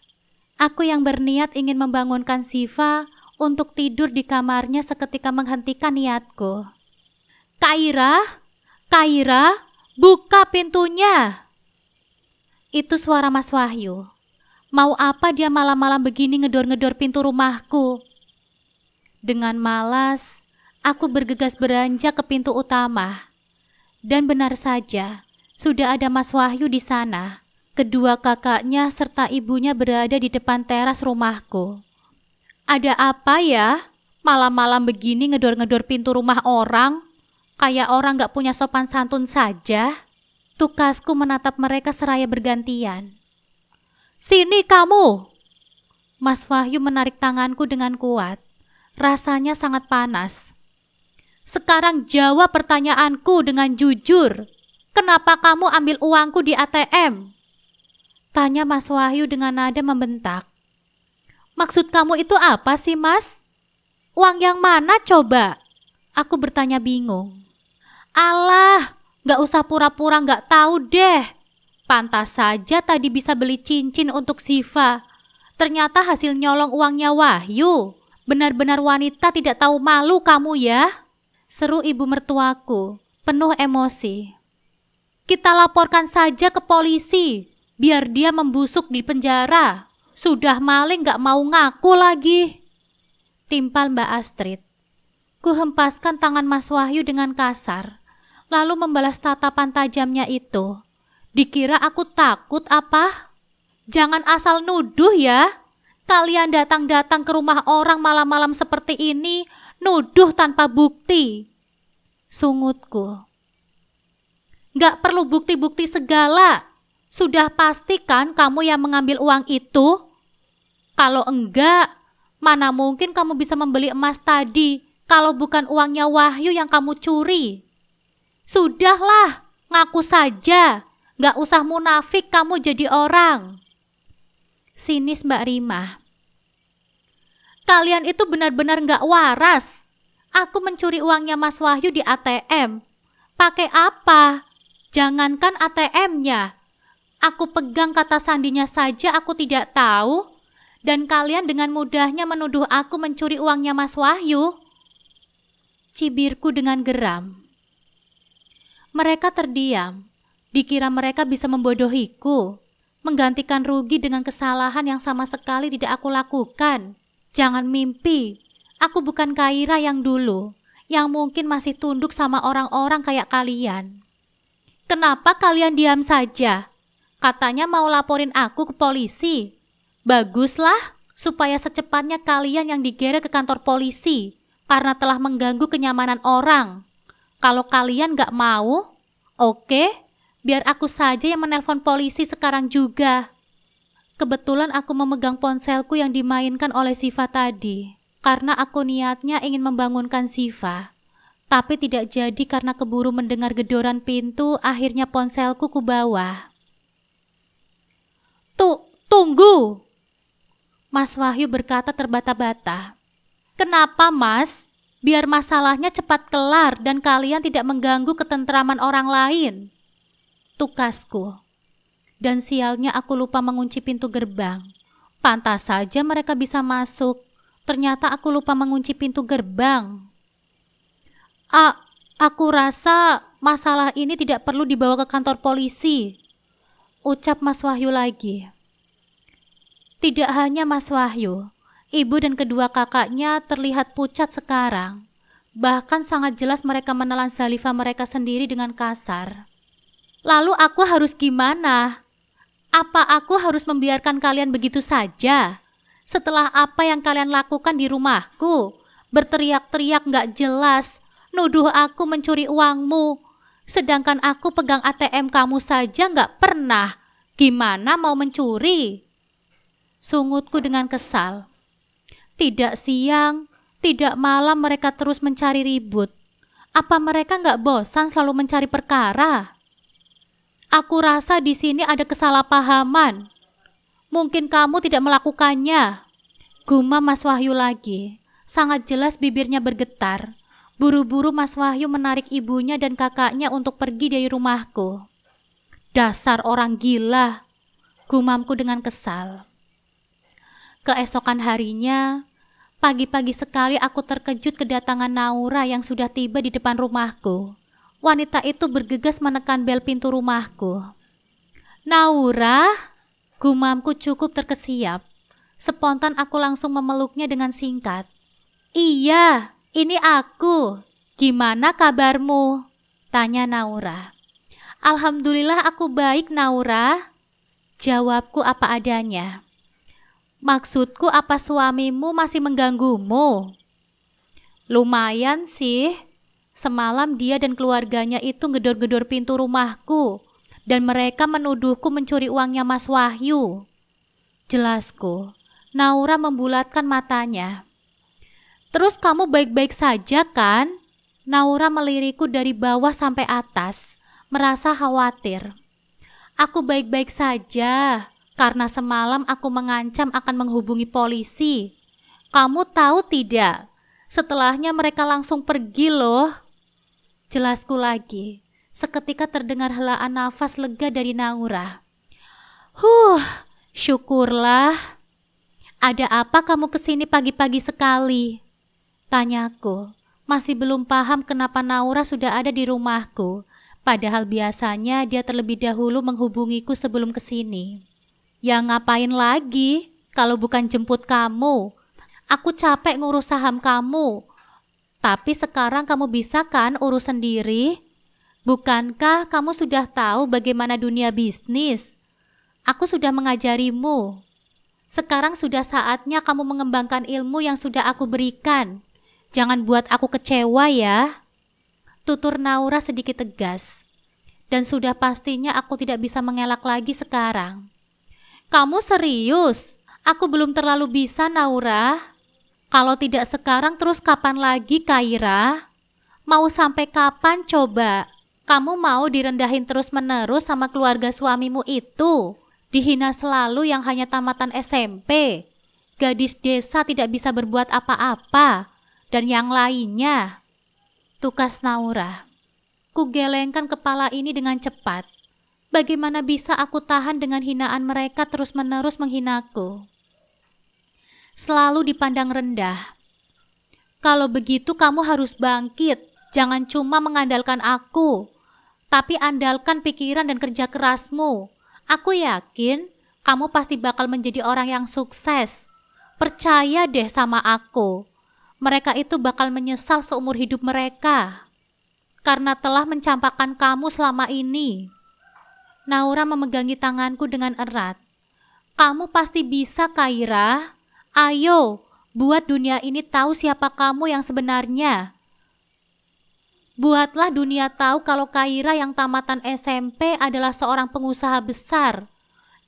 Aku yang berniat ingin membangunkan Siva untuk tidur di kamarnya seketika menghentikan niatku. Kaira, Kaira, buka pintunya." Itu suara Mas Wahyu. Mau apa dia malam-malam begini ngedor-ngedor pintu rumahku? Dengan malas, aku bergegas beranjak ke pintu utama. Dan benar saja, sudah ada Mas Wahyu di sana. Kedua kakaknya serta ibunya berada di depan teras rumahku. Ada apa ya? Malam-malam begini ngedor-ngedor pintu rumah orang? Kayak orang gak punya sopan santun saja. Tukasku menatap mereka seraya bergantian. Sini kamu! Mas Wahyu menarik tanganku dengan kuat. Rasanya sangat panas. Sekarang jawab pertanyaanku dengan jujur. Kenapa kamu ambil uangku di ATM? Tanya Mas Wahyu dengan nada membentak. Maksud kamu itu apa sih, Mas? Uang yang mana coba? Aku bertanya bingung. Alah, gak usah pura-pura gak tahu deh. Pantas saja tadi bisa beli cincin untuk Siva. Ternyata hasil nyolong uangnya Wahyu. Benar-benar wanita tidak tahu malu kamu ya. Seru ibu mertuaku, penuh emosi. Kita laporkan saja ke polisi, biar dia membusuk di penjara. Sudah maling gak mau ngaku lagi. Timpal Mbak Astrid. Ku hempaskan tangan Mas Wahyu dengan kasar, lalu membalas tatapan tajamnya itu. Dikira aku takut apa? Jangan asal nuduh ya. Kalian datang-datang ke rumah orang malam-malam seperti ini, nuduh tanpa bukti. Sungutku. Gak perlu bukti-bukti segala. Sudah pastikan kamu yang mengambil uang itu? Kalau enggak, mana mungkin kamu bisa membeli emas tadi kalau bukan uangnya Wahyu yang kamu curi? Sudahlah, ngaku saja. Gak usah munafik kamu jadi orang. Sinis Mbak Rima. Kalian itu benar-benar gak waras. Aku mencuri uangnya Mas Wahyu di ATM. Pakai apa? Jangankan ATM-nya. Aku pegang kata sandinya saja aku tidak tahu. Dan kalian dengan mudahnya menuduh aku mencuri uangnya Mas Wahyu. Cibirku dengan geram. Mereka terdiam. Dikira mereka bisa membodohiku. Menggantikan rugi dengan kesalahan yang sama sekali tidak aku lakukan. Jangan mimpi. Aku bukan Kaira yang dulu. Yang mungkin masih tunduk sama orang-orang kayak kalian. Kenapa kalian diam saja? Katanya mau laporin aku ke polisi. Baguslah, supaya secepatnya kalian yang digeret ke kantor polisi karena telah mengganggu kenyamanan orang. Kalau kalian gak mau, oke, biar aku saja yang menelpon polisi sekarang juga. Kebetulan aku memegang ponselku yang dimainkan oleh Siva tadi, karena aku niatnya ingin membangunkan Siva. Tapi tidak jadi karena keburu mendengar gedoran pintu, akhirnya ponselku kubawa. Tunggu! Mas Wahyu berkata terbata-bata. Kenapa, Mas? Biar masalahnya cepat kelar dan kalian tidak mengganggu ketentraman orang lain. Tukasku. Dan sialnya aku lupa mengunci pintu gerbang. Pantas saja mereka bisa masuk. Ternyata aku lupa mengunci pintu gerbang. Aku rasa masalah ini tidak perlu dibawa ke kantor polisi. Ucap Mas Wahyu lagi. Tidak hanya Mas Wahyu, ibu dan kedua kakaknya terlihat pucat sekarang. Bahkan sangat jelas mereka menelan saliva mereka sendiri dengan kasar. Lalu aku harus gimana? Apa aku harus membiarkan kalian begitu saja? Setelah apa yang kalian lakukan di rumahku, berteriak-teriak gak jelas, nuduh aku mencuri uangmu, sedangkan aku pegang ATM kamu saja gak pernah. Gimana mau mencuri? Sungutku dengan kesal. Tidak siang, tidak malam mereka terus mencari ribut. Apa mereka gak bosan selalu mencari perkara? Aku rasa di sini ada kesalahpahaman. Mungkin kamu tidak melakukannya. Gumam Mas Wahyu lagi. Sangat jelas bibirnya bergetar. Buru-buru Mas Wahyu menarik ibunya dan kakaknya untuk pergi dari rumahku. Dasar orang gila, gumamku dengan kesal. Keesokan harinya, pagi-pagi sekali aku terkejut kedatangan Naura yang sudah tiba di depan rumahku. Wanita itu bergegas menekan bel pintu rumahku. Naura, gumamku cukup terkesiap. Spontan aku langsung memeluknya dengan singkat. Iya, ini aku. Gimana kabarmu? Tanya Naura. Alhamdulillah aku baik, Naura. Jawabku apa adanya. Maksudku, apa suamimu masih mengganggumu? Lumayan sih. Semalam dia dan keluarganya itu gedor-gedor pintu rumahku dan mereka menuduhku mencuri uangnya Mas Wahyu. Jelasku. Naura membulatkan matanya. Terus kamu baik-baik saja kan? Naura melirikku dari bawah sampai atas, merasa khawatir. Aku baik-baik saja, karena semalam aku mengancam akan menghubungi polisi. Kamu tahu tidak? Setelahnya mereka langsung pergi loh. Jelasku lagi. Seketika terdengar helaan nafas lega dari Naura. Syukurlah. Ada apa kamu kesini pagi-pagi sekali? Tanyaku. Masih belum paham kenapa Naura sudah ada di rumahku. Padahal biasanya dia terlebih dahulu menghubungiku sebelum kesini. Ya ngapain lagi kalau bukan jemput kamu? Aku capek ngurus saham kamu. Tapi sekarang kamu bisa kan urus sendiri? Bukankah kamu sudah tahu bagaimana dunia bisnis? Aku sudah mengajarimu. Sekarang sudah saatnya kamu mengembangkan ilmu yang sudah aku berikan. Jangan buat aku kecewa ya. Tutur Naura sedikit tegas. Dan sudah pastinya aku tidak bisa mengelak lagi sekarang. Kamu serius? Aku belum terlalu bisa, Naura. Kalau tidak sekarang terus kapan lagi, Kaira? Mau sampai kapan coba? Kamu mau direndahin terus-menerus sama keluarga suamimu itu? Dihina selalu yang hanya tamatan SMP. Gadis desa tidak bisa berbuat apa-apa. Dan yang lainnya. Tukas Naura. Kugelengkan kepala ini dengan cepat. Bagaimana bisa aku tahan dengan hinaan mereka terus-menerus menghinaku? Selalu dipandang rendah. Kalau begitu kamu harus bangkit. Jangan cuma mengandalkan aku. Tapi andalkan pikiran dan kerja kerasmu. Aku yakin kamu pasti bakal menjadi orang yang sukses. Percaya deh sama aku. Mereka itu bakal menyesal seumur hidup mereka. Karena telah mencampakkan kamu selama ini. Naura memegangi tanganku dengan erat. Kamu pasti bisa, Kaira. Ayo, buat dunia ini tahu siapa kamu yang sebenarnya. Buatlah dunia tahu kalau Kaira yang tamatan SMP adalah seorang pengusaha besar.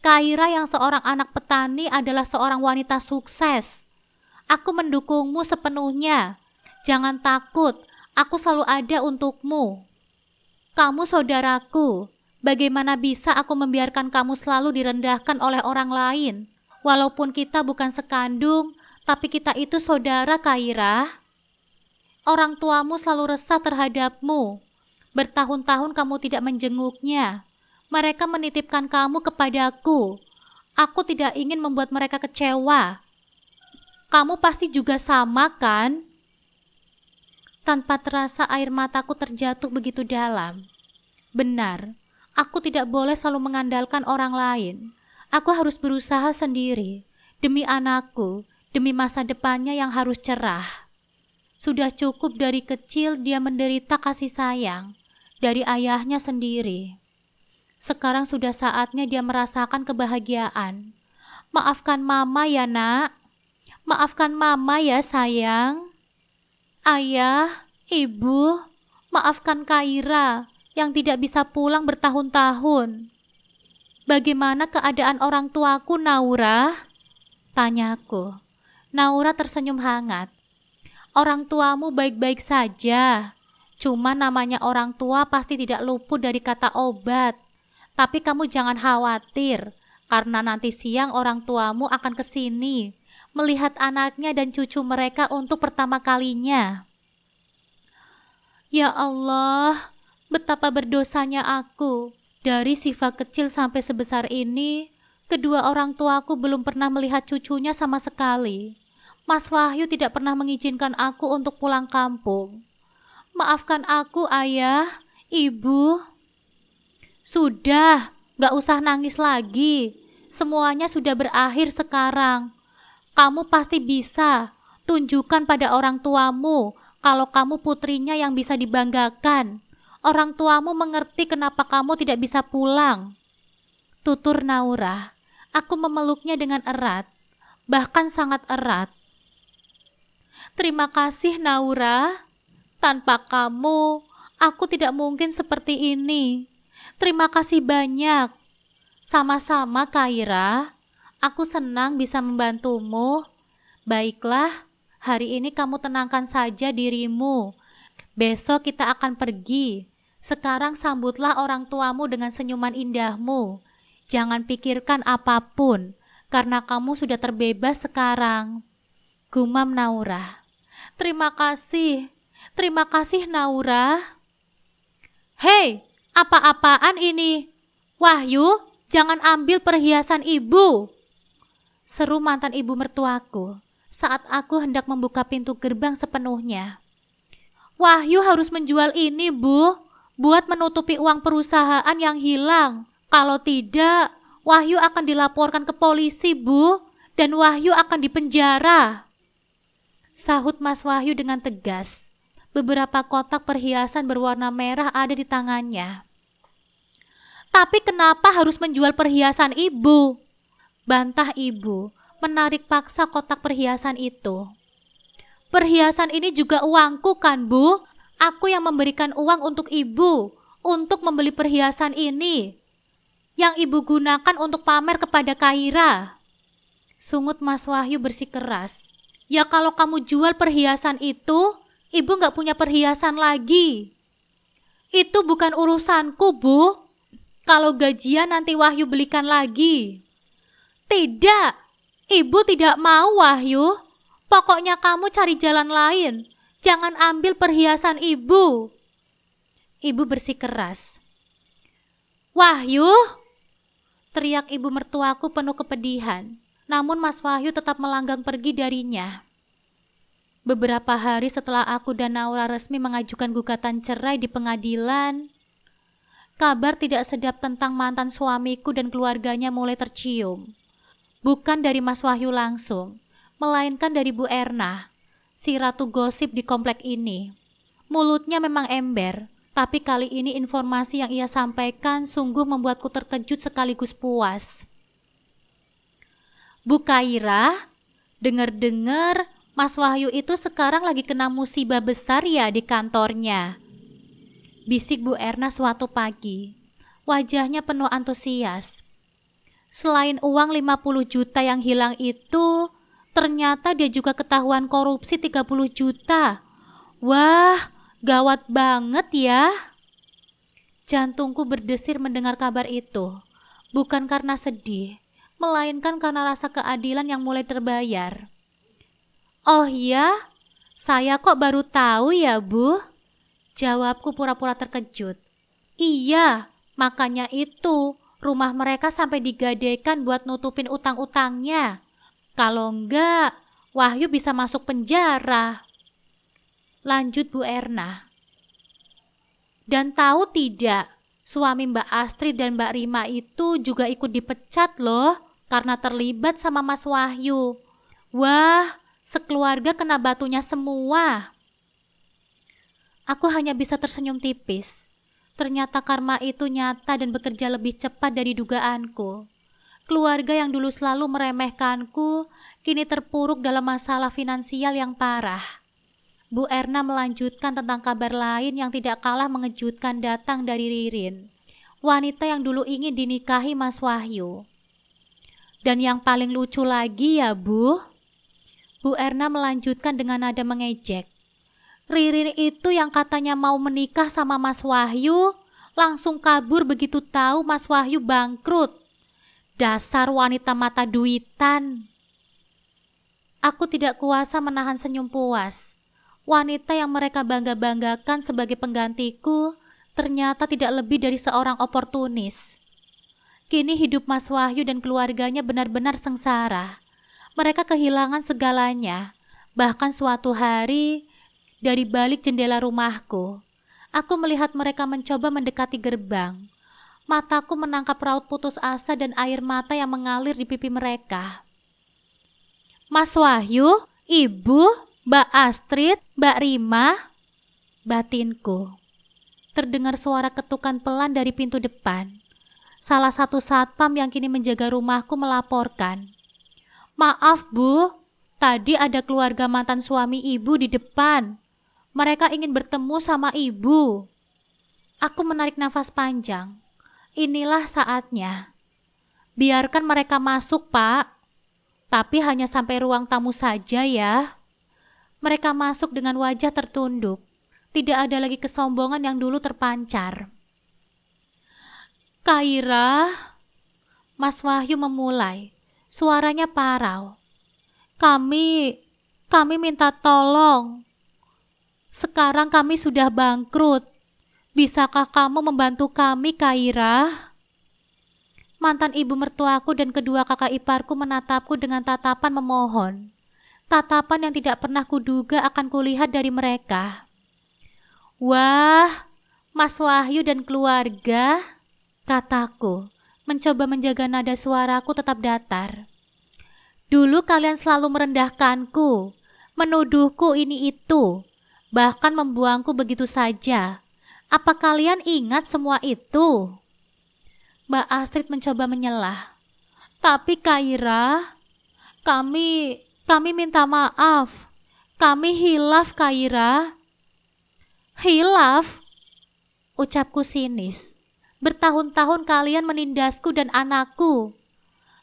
Kaira yang seorang anak petani adalah seorang wanita sukses. Aku mendukungmu sepenuhnya. Jangan takut, aku selalu ada untukmu. Kamu saudaraku. Bagaimana bisa aku membiarkan kamu selalu direndahkan oleh orang lain? Walaupun kita bukan sekandung, tapi kita itu saudara, Kaira. Orang tuamu selalu resah terhadapmu. Bertahun-tahun kamu tidak menjenguknya. Mereka menitipkan kamu kepadaku. Aku tidak ingin membuat mereka kecewa. Kamu pasti juga sama, kan? Tanpa terasa air mataku terjatuh begitu dalam. Benar, aku tidak boleh selalu mengandalkan orang lain. Aku harus berusaha sendiri, demi anakku, demi masa depannya yang harus cerah. Sudah cukup dari kecil dia menderita kasih sayang dari ayahnya sendiri. Sekarang sudah saatnya dia merasakan kebahagiaan. Maafkan mama ya, nak. Maafkan mama ya, sayang. Ayah, ibu, maafkan Kaira yang tidak bisa pulang bertahun-tahun. Bagaimana keadaan orang tuaku, Naura? Tanyaku. Naura tersenyum hangat. Orang tuamu baik-baik saja. Cuma namanya orang tua pasti tidak luput dari kata obat. Tapi kamu jangan khawatir, karena nanti siang orang tuamu akan kesini, melihat anaknya dan cucu mereka untuk pertama kalinya. Ya Allah, betapa berdosanya aku. Dari Siva kecil sampai sebesar ini, kedua orang tuaku belum pernah melihat cucunya sama sekali. Mas Wahyu tidak pernah mengizinkan aku untuk pulang kampung. Maafkan aku, ayah, ibu. Sudah, gak usah nangis lagi. Semuanya sudah berakhir sekarang. Kamu pasti bisa. Tunjukkan pada orang tuamu kalau kamu putrinya yang bisa dibanggakan. Orang tuamu mengerti kenapa kamu tidak bisa pulang. Tutur Naura. Aku memeluknya dengan erat, bahkan sangat erat. Terima kasih Naura. Tanpa kamu, aku tidak mungkin seperti ini. Terima kasih banyak. Sama-sama Kaira. Aku senang bisa membantumu. Baiklah, hari ini kamu tenangkan saja dirimu. Besok kita akan pergi. Sekarang sambutlah orang tuamu dengan senyuman indahmu. Jangan pikirkan apapun, karena kamu sudah terbebas sekarang. Gumam Naura. Terima kasih Naura. Hei, apa-apaan ini? Wahyu, jangan ambil perhiasan ibu. Seru mantan ibu mertuaku saat aku hendak membuka pintu gerbang sepenuhnya. Wahyu harus menjual ini, Bu, buat menutupi uang perusahaan yang hilang. Kalau tidak, Wahyu akan dilaporkan ke polisi, Bu, dan Wahyu akan dipenjara. Sahut Mas Wahyu dengan tegas. Beberapa kotak perhiasan berwarna merah ada di tangannya. Tapi kenapa harus menjual perhiasan ibu? Bantah ibu, menarik paksa kotak perhiasan itu. Perhiasan ini juga uangku kan, Bu? Aku yang memberikan uang untuk ibu, untuk membeli perhiasan ini, yang ibu gunakan untuk pamer kepada Kaira. Sungut Mas Wahyu bersikeras. Ya kalau kamu jual perhiasan itu, ibu gak punya perhiasan lagi. Itu bukan urusanku, Bu. Kalau gajian nanti Wahyu belikan lagi. Tidak, ibu tidak mau, Wahyu. Pokoknya kamu cari jalan lain. Jangan ambil perhiasan ibu. Ibu bersikeras. Wahyu, teriak ibu mertuaku penuh kepedihan. Namun Mas Wahyu tetap melanggang pergi darinya. Beberapa hari setelah aku dan Naura resmi mengajukan gugatan cerai di pengadilan, kabar tidak sedap tentang mantan suamiku dan keluarganya mulai tercium. Bukan dari Mas Wahyu langsung, melainkan dari Bu Erna, si ratu gosip di komplek ini. Mulutnya memang ember, tapi kali ini informasi yang ia sampaikan sungguh membuatku terkejut sekaligus puas. Bu Kaira, dengar-dengar Mas Wahyu itu sekarang lagi kena musibah besar ya di kantornya. Bisik Bu Erna suatu pagi. Wajahnya penuh antusias. Selain uang 50 juta yang hilang itu, ternyata dia juga ketahuan korupsi 30 juta. Wah, gawat banget ya. Jantungku berdesir mendengar kabar itu. Bukan karena sedih, melainkan karena rasa keadilan yang mulai terbayar. Oh iya, saya kok baru tahu ya, Bu? Jawabku pura-pura terkejut. Iya, makanya itu rumah mereka sampai digadaikan buat nutupin utang-utangnya. Kalau enggak, Wahyu bisa masuk penjara. Lanjut Bu Erna. Dan tahu tidak, suami Mbak Astrid dan Mbak Rima itu juga ikut dipecat loh, karena terlibat sama Mas Wahyu. Wah, sekeluarga kena batunya semua. Aku hanya bisa tersenyum tipis. Ternyata karma itu nyata dan bekerja lebih cepat dari dugaanku. Keluarga yang dulu selalu meremehkanku, kini terpuruk dalam masalah finansial yang parah. Bu Erna melanjutkan tentang kabar lain yang tidak kalah mengejutkan datang dari Ririn, wanita yang dulu ingin dinikahi Mas Wahyu. Dan yang paling lucu lagi ya, Bu Erna melanjutkan dengan nada mengejek. Ririn itu yang katanya mau menikah sama Mas Wahyu, langsung kabur begitu tahu Mas Wahyu bangkrut. Dasar wanita mata duitan. Aku tidak kuasa menahan senyum puas. Wanita yang mereka bangga-banggakan sebagai penggantiku ternyata tidak lebih dari seorang oportunis. Kini hidup Mas Wahyu dan keluarganya benar-benar sengsara. Mereka kehilangan segalanya. Bahkan suatu hari, dari balik jendela rumahku, aku melihat mereka mencoba mendekati gerbang. Mataku menangkap raut putus asa dan air mata yang mengalir di pipi mereka. Mas Wahyu, Ibu, Mbak Astrid, Mbak Rima, batinku. terdengar suara ketukan pelan dari pintu depan. Salah satu satpam yang kini menjaga rumahku melaporkan. "Maaf, Bu. Tadi ada keluarga mantan suami Ibu di depan. Mereka ingin bertemu sama Ibu." Aku menarik nafas panjang. Inilah saatnya. "Biarkan mereka masuk, Pak. Tapi hanya sampai ruang tamu saja ya." Mereka masuk dengan wajah tertunduk. Tidak ada lagi kesombongan yang dulu terpancar. "Kaira," Mas Wahyu memulai. Suaranya parau. Kami minta tolong. Sekarang kami sudah bangkrut. Bisakah kamu membantu kami, Kaira?" Mantan ibu mertuaku dan kedua kakak iparku menatapku dengan tatapan memohon. Tatapan yang tidak pernah kuduga akan kulihat dari mereka. "Wah, Mas Wahyu dan keluarga," kataku, mencoba menjaga nada suaraku tetap datar. "Dulu kalian selalu merendahkanku, menuduhku ini itu, bahkan membuangku begitu saja. Apa kalian ingat semua itu?" Mbak Astrid mencoba menyelah. "Tapi Kaira, kami minta maaf. Kami hilaf, Kaira." "Hilaf?" ucapku sinis. "Bertahun-tahun kalian menindasku dan anakku.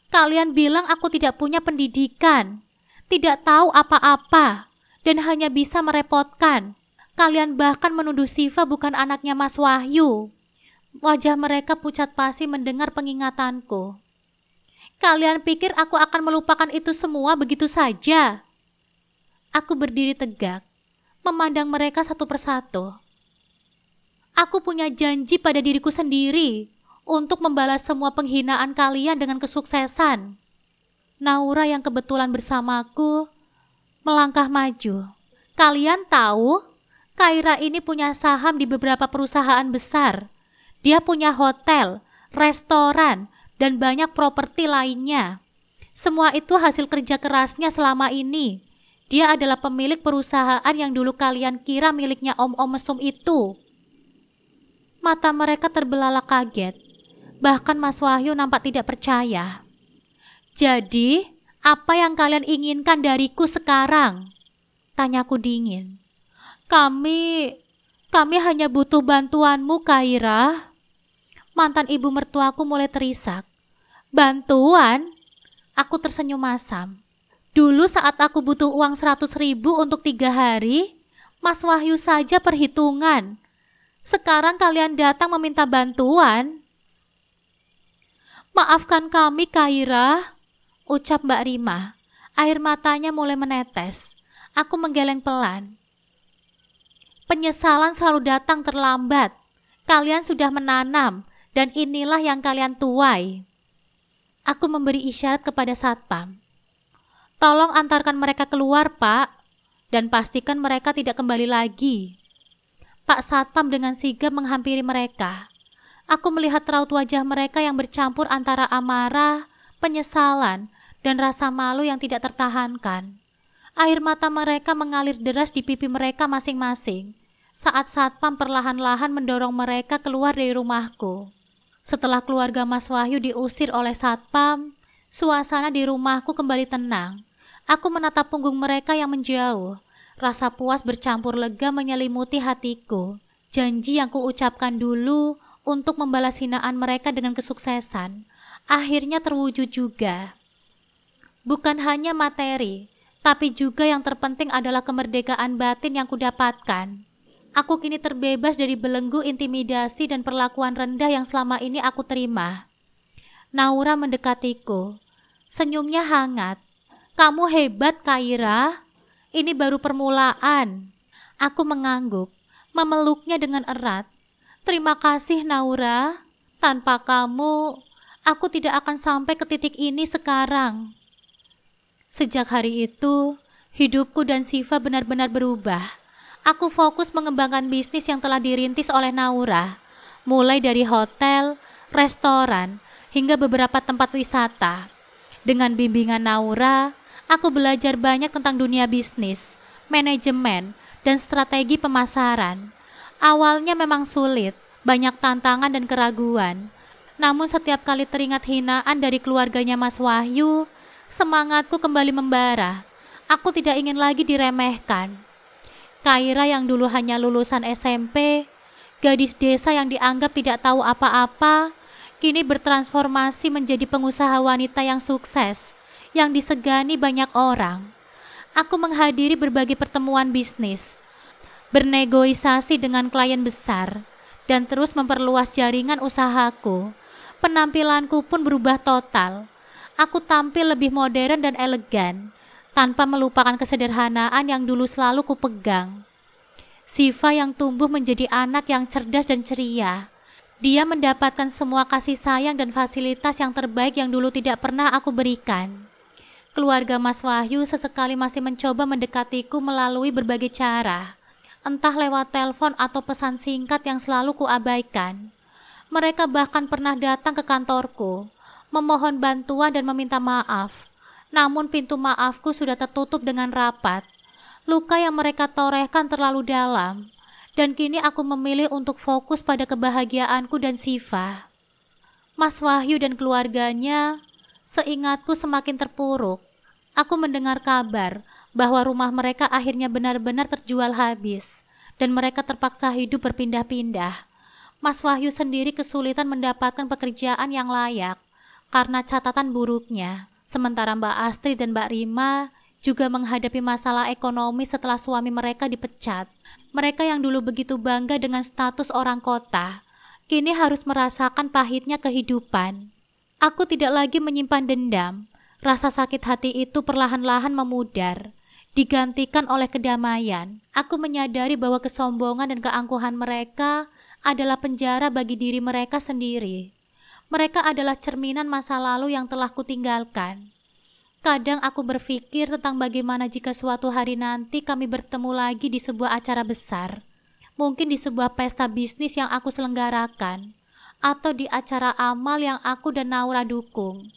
Kalian bilang aku tidak punya pendidikan, tidak tahu apa-apa, dan hanya bisa merepotkan. Kalian bahkan menuduh Siva bukan anaknya Mas Wahyu." Wajah mereka pucat pasi mendengar pengingatanku. "Kalian pikir aku akan melupakan itu semua begitu saja?" Aku berdiri tegak, memandang mereka satu persatu. Aku punya janji pada diriku sendiri untuk membalas semua penghinaan kalian dengan kesuksesan. Naura yang kebetulan bersamaku melangkah maju. "Kalian tahu, Kaira ini punya saham di beberapa perusahaan besar. Dia punya hotel, restoran, dan banyak properti lainnya. Semua itu hasil kerja kerasnya selama ini. Dia adalah pemilik perusahaan yang dulu kalian kira miliknya om-om mesum itu." Mata mereka terbelalak kaget. Bahkan Mas Wahyu nampak tidak percaya. "Jadi, apa yang kalian inginkan dariku sekarang?" tanyaku dingin. Kami hanya butuh bantuanmu, Kaira." Mantan ibu mertuaku mulai terisak. "Bantuan?" Aku tersenyum masam. "Dulu saat aku butuh uang 100.000 untuk 3 hari, Mas Wahyu saja perhitungan. Sekarang kalian datang meminta bantuan?" "Maafkan kami, Kaira," ucap Mbak Rima. Air matanya mulai menetes. Aku menggeleng pelan. "Penyesalan selalu datang terlambat. Kalian sudah menanam, dan inilah yang kalian tuai." Aku memberi isyarat kepada satpam. "Tolong antarkan mereka keluar, Pak, dan pastikan mereka tidak kembali lagi." Pak Satpam dengan sigap menghampiri mereka. Aku melihat raut wajah mereka yang bercampur antara amarah, penyesalan, dan rasa malu yang tidak tertahankan. Air mata mereka mengalir deras di pipi mereka masing-masing saat satpam perlahan-lahan mendorong mereka keluar dari rumahku. Setelah keluarga Mas Wahyu diusir oleh satpam, suasana di rumahku kembali tenang. Aku menatap punggung mereka yang menjauh. Rasa puas bercampur lega menyelimuti hatiku. Janji yang kuucapkan dulu untuk membalas hinaan mereka dengan kesuksesan akhirnya terwujud juga. Bukan hanya materi, tapi juga yang terpenting adalah kemerdekaan batin yang kudapatkan. Aku kini terbebas dari belenggu intimidasi dan perlakuan rendah yang selama ini aku terima. Naura mendekatiku. Senyumnya hangat. "Kamu hebat, Kaira. Ini baru permulaan." Aku mengangguk, memeluknya dengan erat. "Terima kasih, Naura. Tanpa kamu, aku tidak akan sampai ke titik ini sekarang." Sejak hari itu, hidupku dan Siva benar-benar berubah. Aku fokus mengembangkan bisnis yang telah dirintis oleh Naura, mulai dari hotel, restoran, hingga beberapa tempat wisata. Dengan bimbingan Naura, aku belajar banyak tentang dunia bisnis, manajemen, dan strategi pemasaran. Awalnya memang sulit, banyak tantangan dan keraguan. Namun setiap kali teringat hinaan dari keluarganya Mas Wahyu, semangatku kembali membara. Aku tidak ingin lagi diremehkan. Kaira yang dulu hanya lulusan SMP, gadis desa yang dianggap tidak tahu apa-apa, kini bertransformasi menjadi pengusaha wanita yang sukses, yang disegani banyak orang. Aku menghadiri berbagai pertemuan bisnis, bernegosiasi dengan klien besar, dan terus memperluas jaringan usahaku. Penampilanku pun berubah total. Aku tampil lebih modern dan elegan, tanpa melupakan kesederhanaan yang dulu selalu kupegang. Siva yang tumbuh menjadi anak yang cerdas dan ceria. Dia mendapatkan semua kasih sayang dan fasilitas yang terbaik yang dulu tidak pernah aku berikan. Keluarga Mas Wahyu sesekali masih mencoba mendekatiku melalui berbagai cara, entah lewat telepon atau pesan singkat yang selalu kuabaikan. Mereka bahkan pernah datang ke kantorku, memohon bantuan dan meminta maaf. Namun pintu maafku sudah tertutup dengan rapat. Luka yang mereka torehkan terlalu dalam, dan kini aku memilih untuk fokus pada kebahagiaanku dan Siva. Mas Wahyu dan keluarganya, seingatku semakin terpuruk. Aku mendengar kabar bahwa rumah mereka akhirnya benar-benar terjual habis, dan mereka terpaksa hidup berpindah-pindah. Mas Wahyu sendiri kesulitan mendapatkan pekerjaan yang layak karena catatan buruknya, sementara Mbak Astrid dan Mbak Rima juga menghadapi masalah ekonomi setelah suami mereka dipecat. Mereka yang dulu begitu bangga dengan status orang kota, kini harus merasakan pahitnya kehidupan. Aku tidak lagi menyimpan dendam. Rasa sakit hati itu perlahan-lahan memudar, digantikan oleh kedamaian. Aku menyadari bahwa kesombongan dan keangkuhan mereka adalah penjara bagi diri mereka sendiri. Mereka adalah cerminan masa lalu yang telah kutinggalkan. Kadang aku berpikir tentang bagaimana jika suatu hari nanti kami bertemu lagi di sebuah acara besar. Mungkin di sebuah pesta bisnis yang aku selenggarakan, atau di acara amal yang aku dan Naura dukung.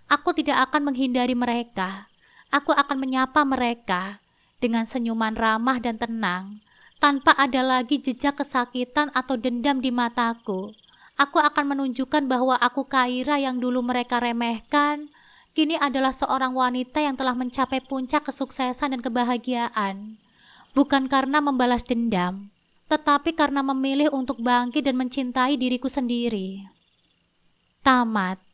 Aku tidak akan menghindari mereka. Aku akan menyapa mereka dengan senyuman ramah dan tenang, tanpa ada lagi jejak kesakitan atau dendam di mataku. Aku akan menunjukkan bahwa aku Kaira yang dulu mereka remehkan, kini adalah seorang wanita yang telah mencapai puncak kesuksesan dan kebahagiaan. Bukan karena membalas dendam, tetapi karena memilih untuk bangkit dan mencintai diriku sendiri. Tamat.